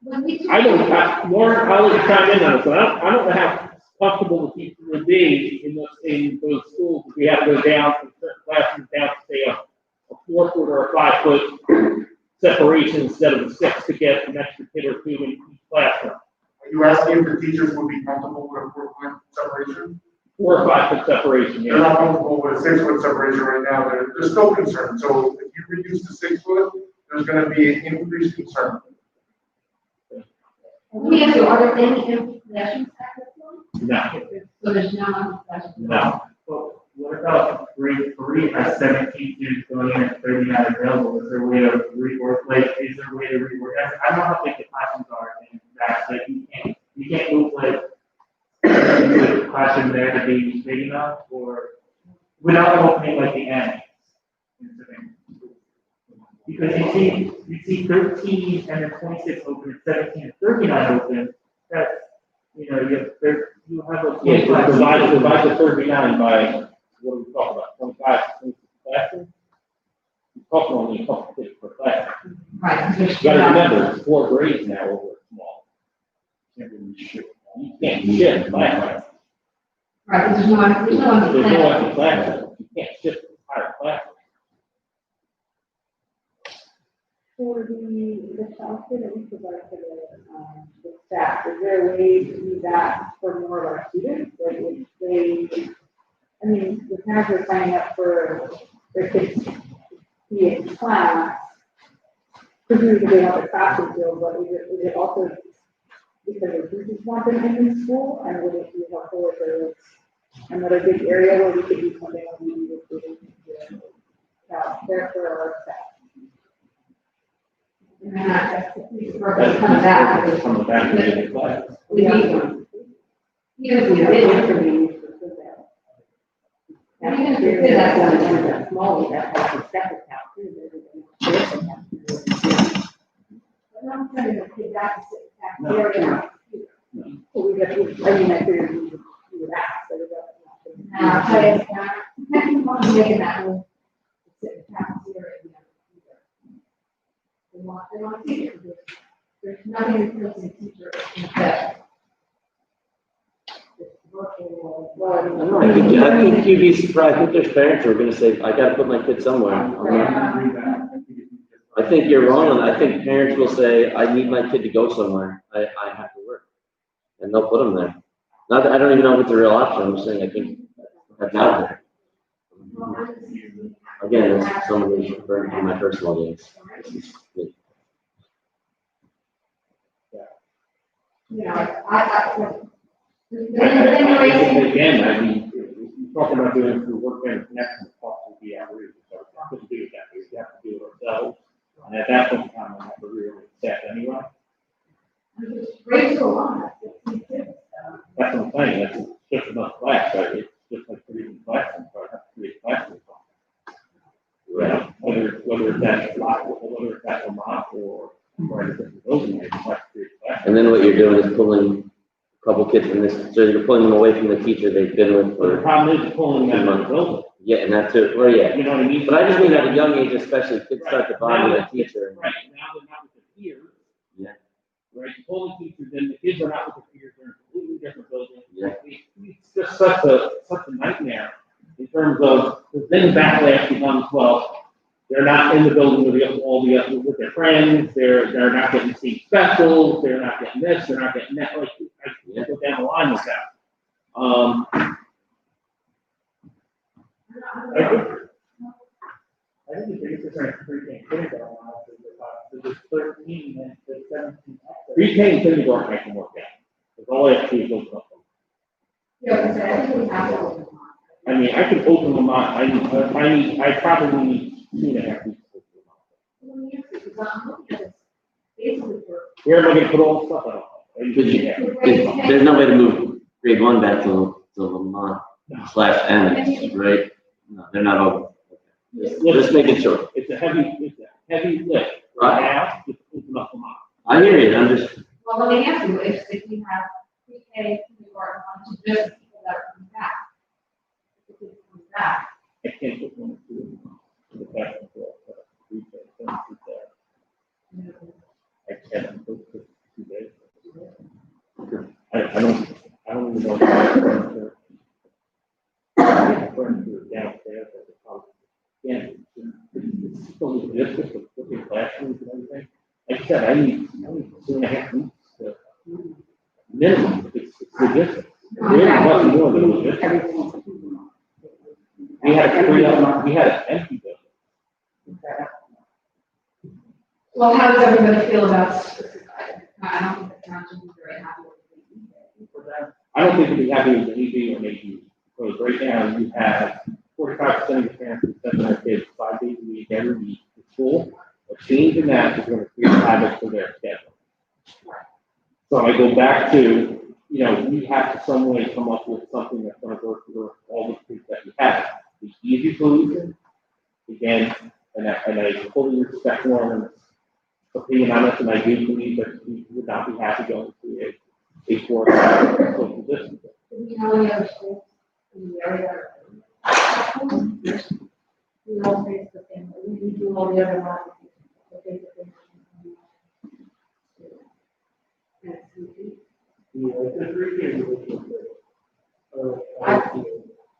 When we. I don't, Lauren, I'll let you chime in on it, but I don't know how comfortable the teacher would be in those schools if we have to go down from certain classrooms down to say a 4-foot or a 5-foot separation instead of a 6 to get an extra kid or 2 in each classroom. Are you asking if the teachers would be comfortable with a 4-foot separation? 4 or 5-foot separation, They're yeah. not comfortable with a 6-foot separation right now, they're still concerned, so if you reduce to 6 foot, there's gonna be an increased concern. Let me ask you, are there any empty possessions at this point? No, So there's no empty possessions? no. Well, what about grade 3 has 17 students going in and 39 available? Is there a way to rework, like, is there a way to rework? I don't know how big the classrooms are in that, like, you can't move like the classroom there to be big enough, or without opening like the end. Because you see 13 and then 26 open, and 17 and 39 open, that's, you know, you have a. Yeah, divide the 39 by, what are we talking about, 25, 26 classrooms? We're talking only a couple kids per class. Right, because there's. You gotta remember, it's 4 grades now over small. You can't shift class. Right, because there's no empty There's no class. empty classroom. You can't shift the entire classroom. For the the software that we provide to the staff? Is there a way to do that for more of our students? Like, if they, I mean, the parents are signing up for their kids to be in class, presumably they have a classroom field, but is it also because the teachers want them in school, and would it be helpful if there was another big area where we could do something like we do with the care for our staff? And then that's the piece of work that's coming back. Coming back to the class. We need one. Even if we did, it could be. And even if we did, that's one that's small, that has a separate account too. I'm not saying that they got to sit back there. So we got, I mean, I figured we would ask, but it doesn't. I'm making that move. Sit in the cafeteria, you know, they want to see it. There's nothing replacing teacher in that. It's working well. I don't know, I think you'd be surprised, I think there's parents who are gonna say, I gotta put my kid somewhere. I think you're wrong, I think parents will say, I need my kid to go somewhere, I have to work. And they'll put them there. Not that, I don't even know if it's a real option, I'm just saying, I think that's out there. Again, that's some of these referring to my personal needs. You know, Again, I mean, you're talking about doing through work and connection, the cost would be outrageous, so it's not gonna do it that way, we have to do it ourselves. And at that point in time, we'll have to really set anyway. Raise the line. That's what I'm saying, that's just enough class, right? It's just like producing classrooms, so I have to create classrooms. Right. Whether that's Vermont or a different building, you have to create classrooms. And then what you're doing is pulling a couple kids from this, so you're pulling them away from the teacher they've been with But the for. problem is pulling them out of the building, Yeah, and that's it, well, yeah. you know what I mean? But I just mean at a young age especially, kids start to bond with a teacher. Right, now they're not with their peers. Yeah. Right, pulling teachers, then the kids are not with their peers, they're in a completely different building. Yeah. It's just such a nightmare in terms of, because then the backlash becomes, well, they're not in the building with their friends, they're not getting seen specials, they're not getting this, they're not getting that, like, I go down the line with that. I think the biggest difference in pre-K and kindergarten is there's 13 and there's 17. Pre-K and kindergarten I can work out, because all I have to do is open up them. Yeah, so I think we have to. I mean, I can open them up, I probably need 2.5 weeks to open them up. Where am I gonna put all the stuff out? There's no way to move grade 1 back to Lamont / Annex, right? No, they're not open. Just making sure. It's a heavy lift. Right. Now, just open up them up. I hear you, I'm just, Well, let me ask you, if we have pre-K, kindergarten, just people that are coming back. If it comes back, I can't put one or two in the back of the I can't put 2 days. I don't even know if furniture downstairs at the house. Again, it's still logistics of looking classrooms and everything. Like I said, I need 2.5 weeks to minimum, it's logistics. There isn't much more than logistics. We had an empty building. well, how does everybody feel about, I don't think the town should be very happy with it. I don't think it'd be happy with an ED or an AD, because right now you have 45% of the parents who send their kids 5 days a week, every week to school. A change in that is going to create habits for their schedule. So I go back to, we have to some way come up with something that's going to work for all the kids that we have. The easy solution, again, and I fully respect Norman's opinion on this, and I do believe that we would not be happy going to a 4-hour social distancing. Do we have any other schools in the area? We all face the same, we do all the other ones.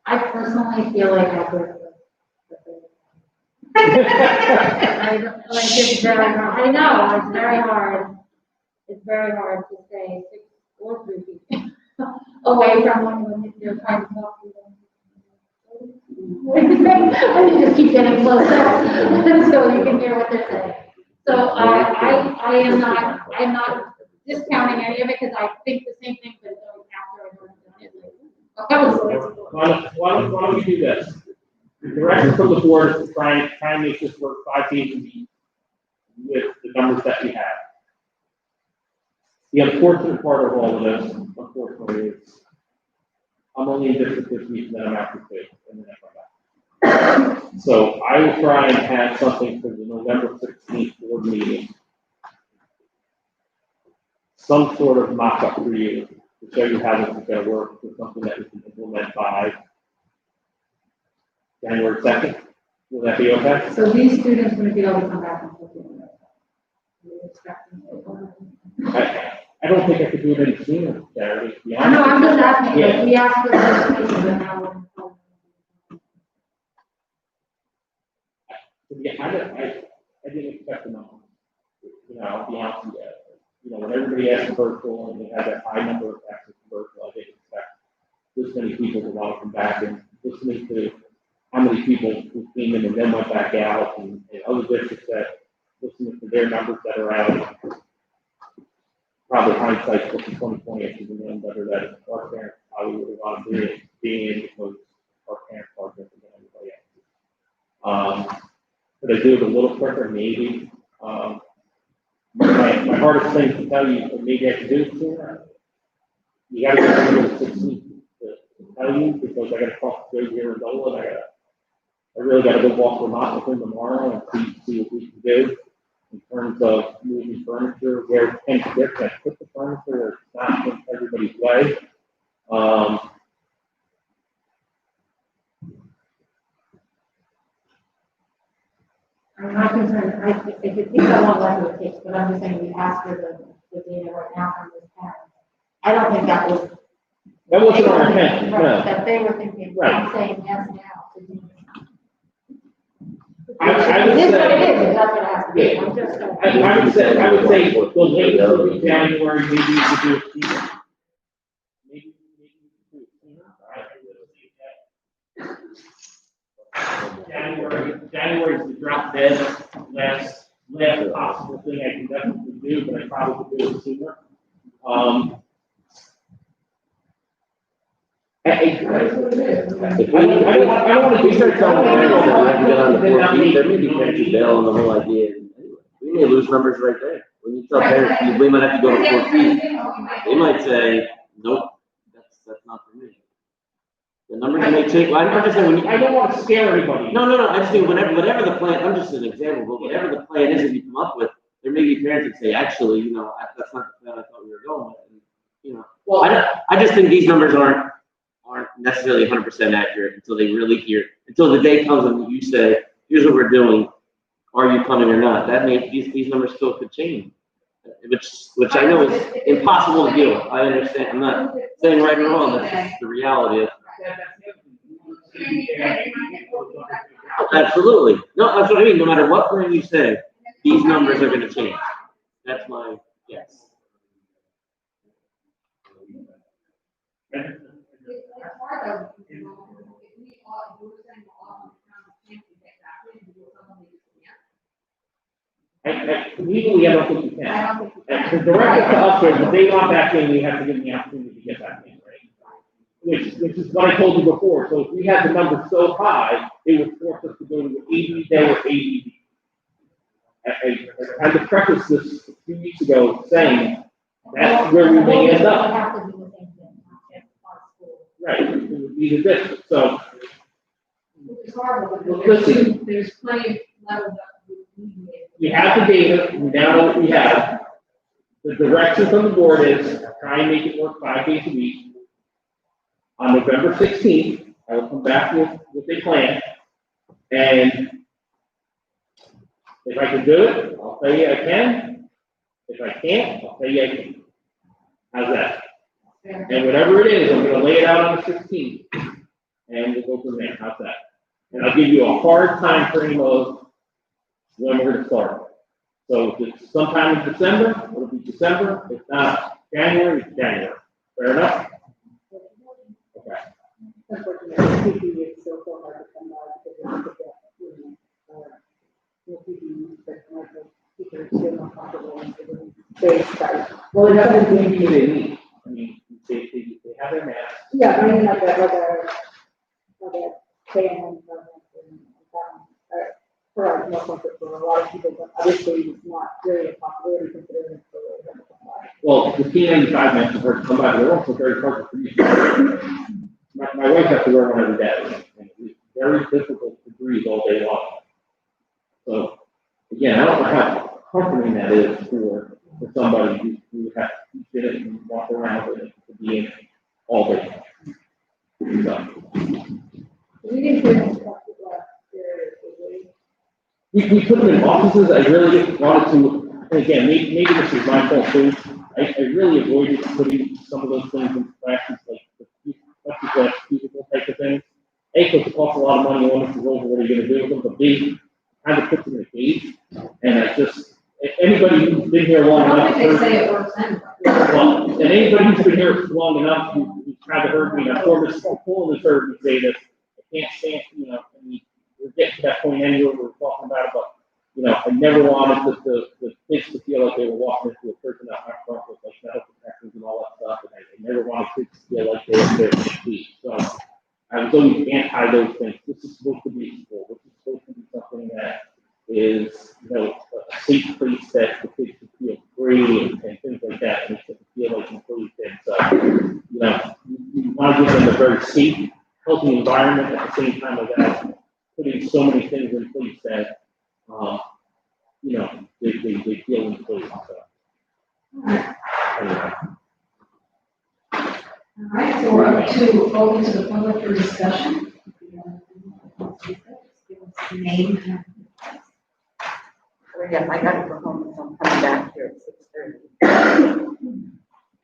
I personally feel like I could. it's very hard, I know, it's very hard. It's very hard to say 6 or 3 feet away from one when you're trying to talk to them. I think just keep getting closer, so you can hear what they're saying. So I am not discounting any of it, because I think the same thing, but it's always after I've already done it. Why don't we do this? The direction from the board is to try and make this work 5 days a week with the numbers that we have. The unfortunate part of all of this, unfortunately, is I'm only in district this week, and then I'm out for 2, and then I come back. So I will try and have something for the November 16th board meeting. Some sort of mock-up for you to show you how this is going to work, with something that we can implement by January 2nd. Will that be okay? So these students wouldn't be able to come back until January. You're expecting it. I don't think I could do it any sooner, Gary, to be I know, honest. I'm just asking, Yeah. like, we asked for this, and now. I didn't expect the number. You know, I'll be honest with you. You know, when everybody asked for virtual and they had that high number of access to virtual, I didn't expect this many people to want to come back, and listening to how many people who came in and then went back out, and other districts that listening to their numbers that are out. Probably hindsight's 2020, if you remember better that our parents probably would have wanted to be in, because our parents are different than anybody else. Could I do it a little quicker? Maybe. My hardest thing to tell you, maybe I can do it sooner. You gotta get through the 16th to tell you, because I gotta talk to Joe here in Dolan. I really gotta go walk Vermont with him tomorrow and see what we can do in terms of moving furniture, where can I put the furniture, where it's not in everybody's way. I'm not concerned, if it takes that long, that's what it takes, but I'm just saying, we asked for the data right now from this parent. I don't think that was. That wasn't our intent, no. Right, that they were thinking, Right. I'm saying yes now to do this. I would It is what say- it is, and that's what it has to be, Yeah. I'm just saying. I would say the latest would be January, maybe you could do it sooner. Maybe you could do it sooner. January is the drop dead last possible thing I can definitely do, but I probably could do it sooner. I don't want to We start telling parents that we have to get on the 4 feet, there may be parents who bail on the whole idea. Anyway, we may lose numbers right there. When you tell parents, we might have to go to 4 feet, they might say, nope, that's not for me. The numbers may change, well, I'm just saying, when you, I don't want to scare anybody. no, I just think whatever the plan, I'm just an example, but whatever the plan is that you come up with, there may be parents that say, actually, you know, that's not the plan I thought we were going with, and, you know. Well, I just think these numbers aren't necessarily 100% accurate until they really hear, until the day comes and you say, here's what we're doing, are you coming or not? That may, these numbers still could change, which I know is impossible to deal with. I understand, I'm not saying right or wrong, that's just the reality of. Absolutely, no, that's what I mean, no matter what plan you say, these numbers are gonna change. That's my guess. It's hard though, because, you know, if we all, if we were saying we're all on the ground, we can't get back in, we will suddenly just, Legally, I don't think you can. I don't think. The directive to us is, if they want back in, we have to give them the opportunity to get back in, right? Which is what I told you before, so if we had the number so high, it would force us to go to an 80 day or 80. I had to preface this a few weeks ago saying, that's where we may end up. Have to do the same thing, not just our school. Right, it would be the district, so. Which is horrible, Well, because listen. there's plenty of levels that we need. We have the data, we now know what we have. The direction from the board is try and make it work 5 days a week. On November 16th, I will come back with a plan. And if I can do it, I'll tell you I can. If I can't, I'll tell you I can. How's that? And whatever it is, I'm gonna lay it out on the 16th. And we'll go from there. How's that? And I'll give you a hard time frame of when we're gonna start. So if it's sometime in December, it'll be December, if not January, it's January. Fair enough? Okay. Unfortunately, PPE is still so hard to come by because it's not PPE, but my teachers still not comfortable in the space side. Well, it doesn't mean they need. I mean, they have their masks. Yeah, I mean, like a fan, for our more comfort for a lot of people, but obviously it's not really a possibility considering it's so. Well, the P95 masks are come by, they're also very hard to use. My wife has to wear one every day, and it's very difficult to breathe all day long. So, again, I don't know how comforting that is for somebody who has to sit and walk around with it to be in all day. So, We didn't hear from last year. we put them in offices. I really wanted to, and again, maybe this is my fault too. I really avoided putting some of those things in classes, like the plexiglass cubicle type of thing. A, because it costs a lot of money, one, is over what are you gonna do with them, but B, kind of puts them in a cage. And I just, anybody who's been here long I enough. don't think they say it works anyway. Well, and anybody who's been here long enough, who's kind of heard me, I've heard this, Paul has heard me say this, I can't stand, I mean, we're getting to that point anyway, we're talking about it, but, I never wanted the kids to feel like they were walking into a person out front with like metal protectors and all that stuff, and I never wanted kids to feel like they were there to compete. So I was always anti those things. This is supposed to be a school. This is supposed to be something that is, a safe place that the kids can feel free and things like that, and they can feel like included. So, you want to give them a very safe, healthy environment at the same time of that, putting so many things in place that, they feel included. So, anyway. All right, so we're up to open to the public for discussion. Give us the name and. Yeah, I gotta go home, so I'm coming back here at 6:30.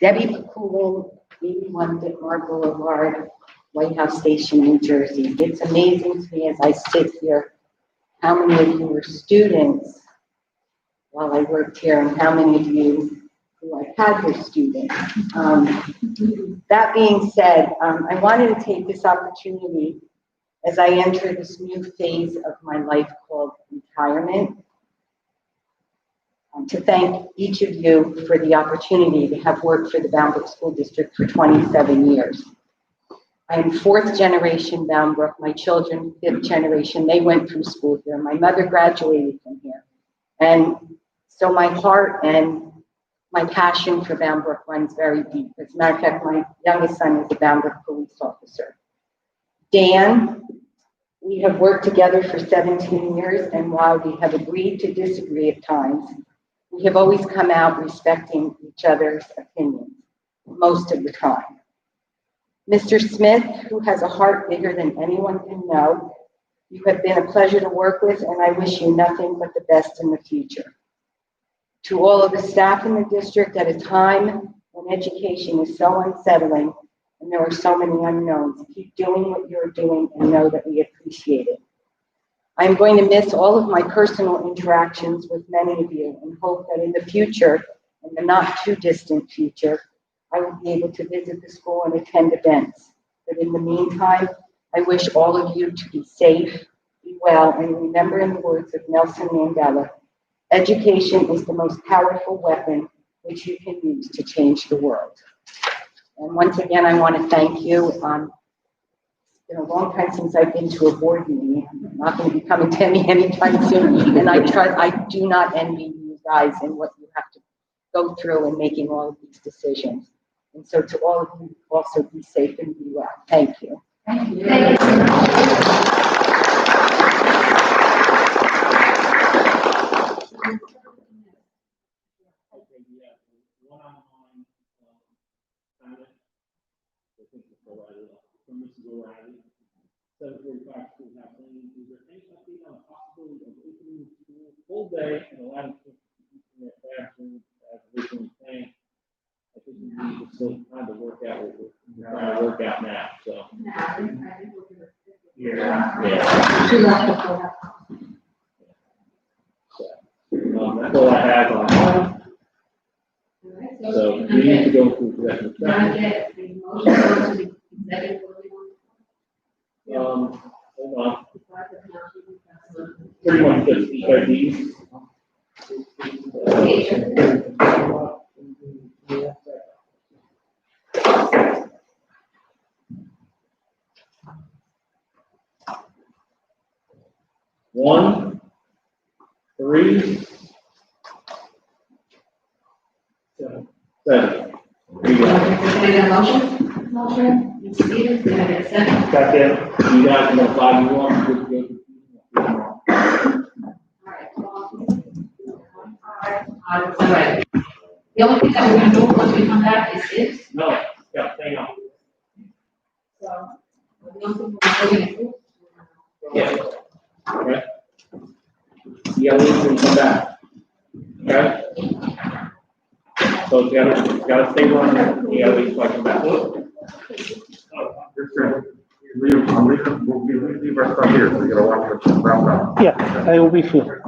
Debbie Pakulin, 81 Ditmar Boulevard, White House Station, New Jersey. It's amazing to me as I sit here, how many of you were students while I worked here, and how many of you who I had were students. That being said, I wanted to take this opportunity as I enter this new phase of my life called retirement, to thank each of you for the opportunity to have worked for the Bound Brook School District for 27 years. I am 4th generation Bound Brook. My children, 5th generation, they went through school here. My mother graduated from here. And so my heart and my passion for Bound Brook runs very deep. As a matter of fact, my youngest son is a Bound Brook police officer. Dan, we have worked together for 17 years, and while we have agreed to disagree at times, we have always come out respecting each other's opinions, most of the time. Mr. Smith, who has a heart bigger than anyone can know, you have been a pleasure to work with, and I wish you nothing but the best in the future. To all of the staff in the district, at a time when education is so unsettling and there are so many unknowns, keep doing what you're doing and know that we appreciate it. I'm going to miss all of my personal interactions with many of you and hope that in the future, in the not too distant future, I will be able to visit the school and attend events. But in the meantime, I wish all of you to be safe, be well, and remember, in the words of Nelson Mandela, education is the most powerful weapon which you can use to change the world. And once again, I want to thank you. It's been a long time since I've been to a board meeting. I'm not going to be coming to any anytime soon. And I do not envy you guys in what you have to go through in making all of these decisions. And so to all of you, also be safe and be well. Thank you. Thank you. Thank you. One-on-one, comment, I think it's O'Reilly, from Mrs. O'Reilly, 745 Schoolhouse Lane. Is there any update on the possibility of opening the school full day and allowing kids to teach in their classrooms as originally planned? I think we need to still kind of work out what we're trying to work out now, so. Yeah. Yeah. we need to get, go through executive can I get a motion to go to the executive order? Hold on, pretty much just EIDs. One, three, seven. There you go. Can I get a motion? Motion, Ms. Stevens, can I get a second? Second, you guys know 5-1, good to go. All right. The only thing that we're gonna do once we come back is this, No, yeah, hang on. so. The only thing we're gonna do. Yeah. Okay. Yeah, we can come back. Okay? So you gotta stay running, yeah, we can come back. We'll leave our stuff here, so you gotta watch it round up. Yeah, I will be here.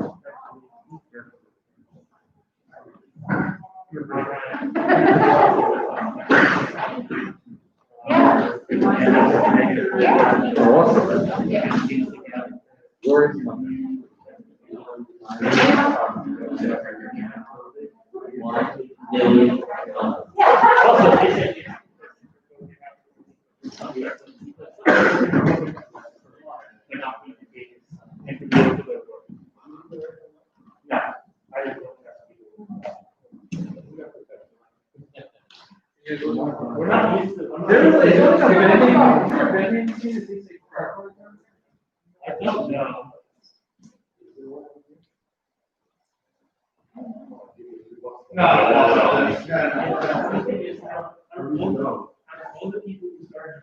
We're not used to. I don't know. No. All the people who started.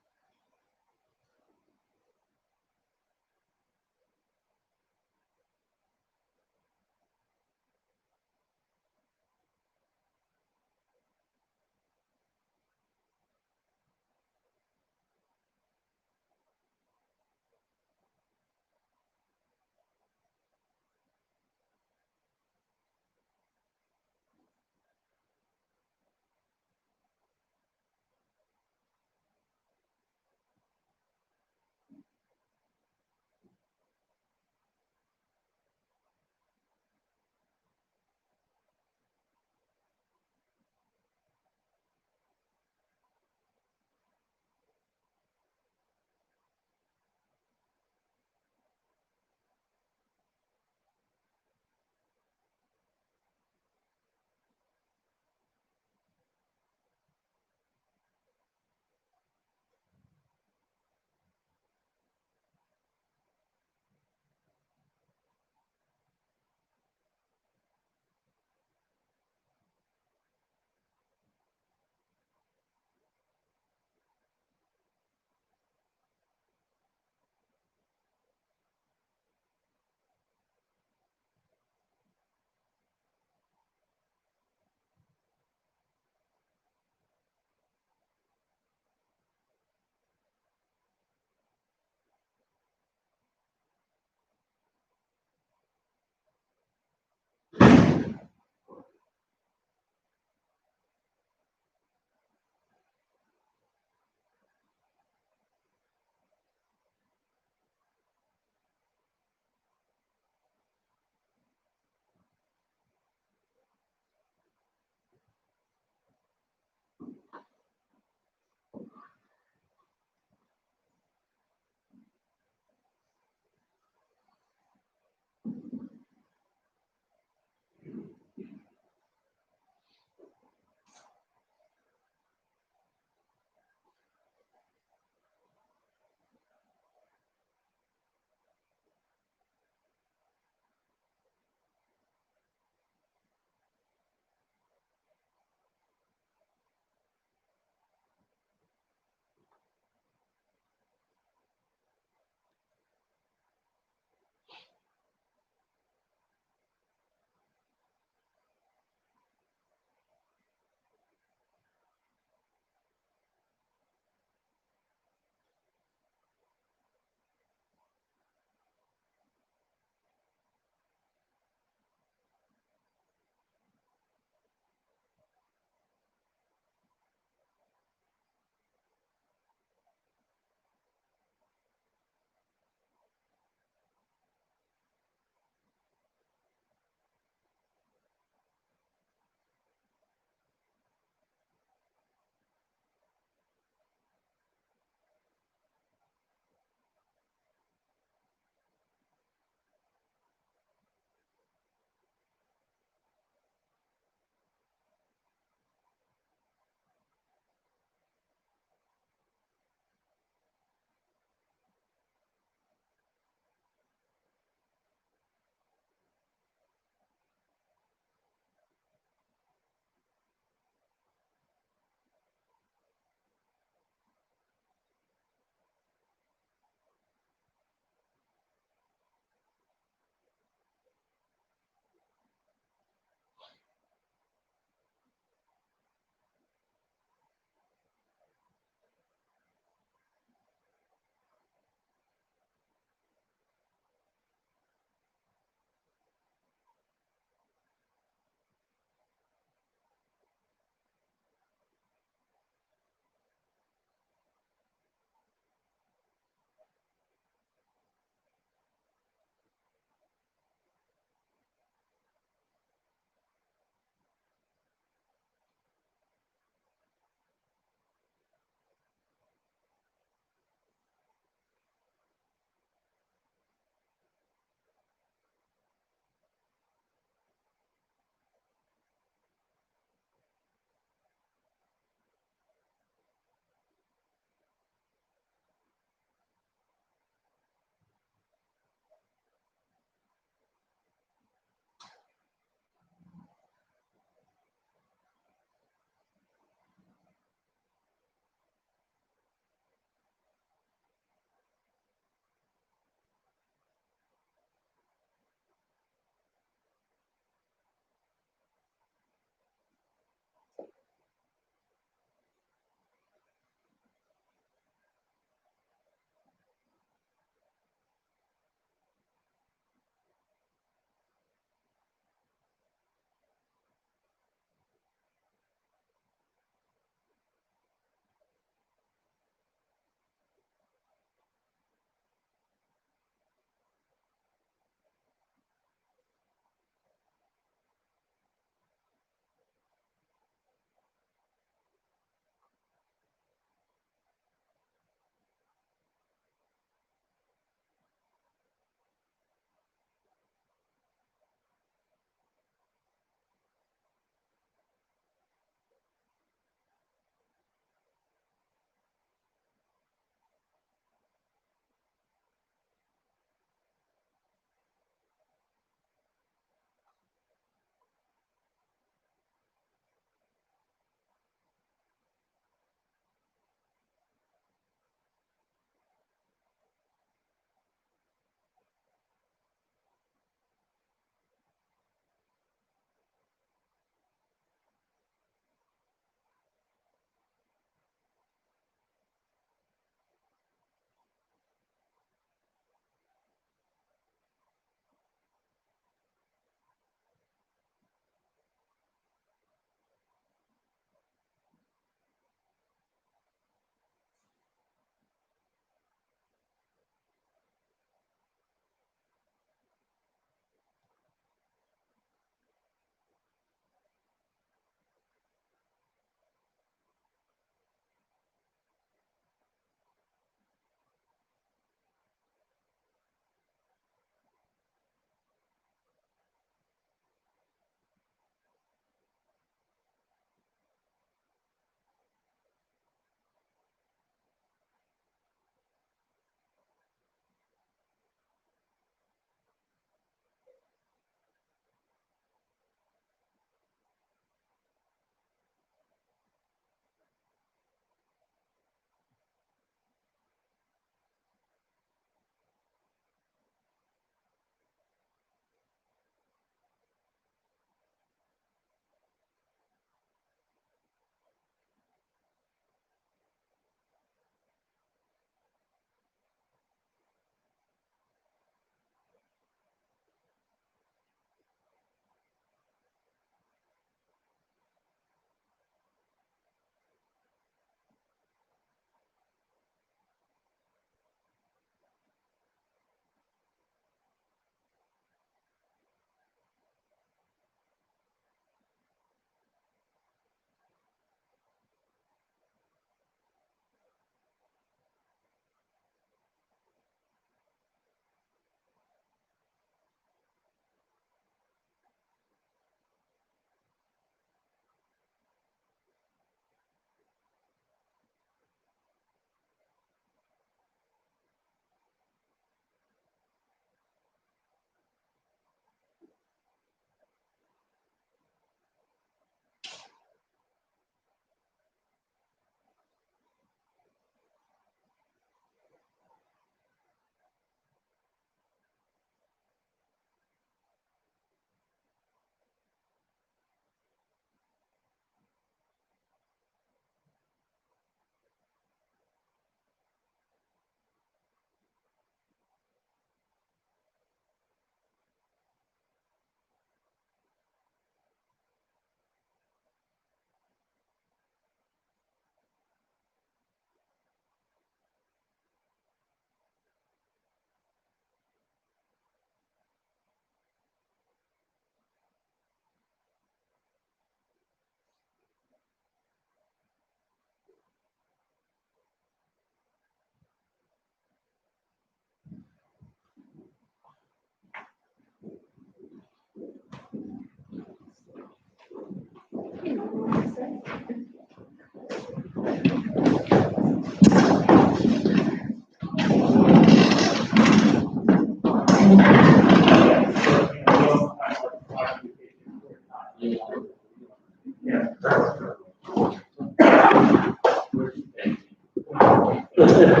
Okay,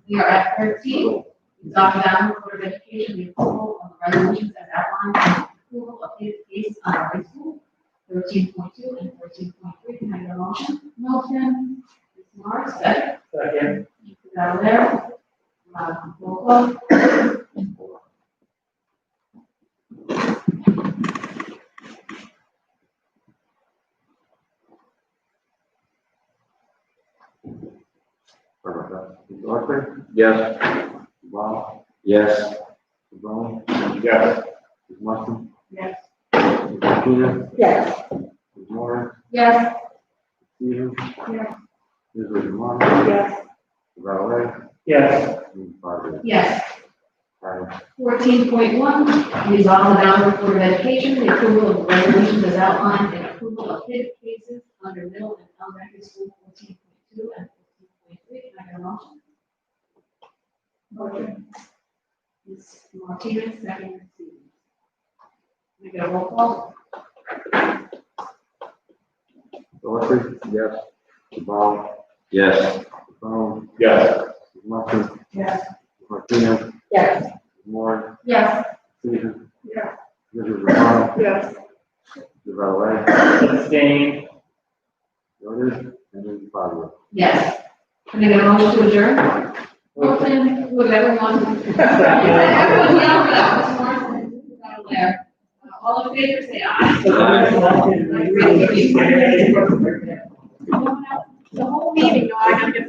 we are at 13. Adopt the Bound Board of Education, the approval of the resolutions as outlined, and approval of his case on our high school. 13.2 and 14.3, can I get a motion? Motion. Ms. Morris, second. Second. Mr. Valero. Roll call. Arthur? Yes. Wow. Yes. Brown? Yes. Martin? Yes. Martina? Yes. Moore? Yes. Stephen? Yes. Mrs. Lamar? Yes. Valerie? Yes. Yes. Aye. 14.1, resolve the Bound Board of Education, the approval of the resolutions as outlined, and approval of his cases under middle and elementary school 14.2 and 14.3, can I get a motion? Motion. Ms. Martinez, second, Ms. Stevens. Can I get a roll call? Arthur? Yes. Brown? Yes. Brown? Yes. Martin? Yes. Martina? Yes. Moore? Yes. Stephen? Yes. Mrs. Lamar? Yes. Valerie? Abstain. Noted, and then Fabio. Yes. Can I get a motion to adjourn? Motion, with everyone. Everyone yell it out, Ms. Morrison, Mr. Valero. All in favor, say aye. The whole meeting, I gotta get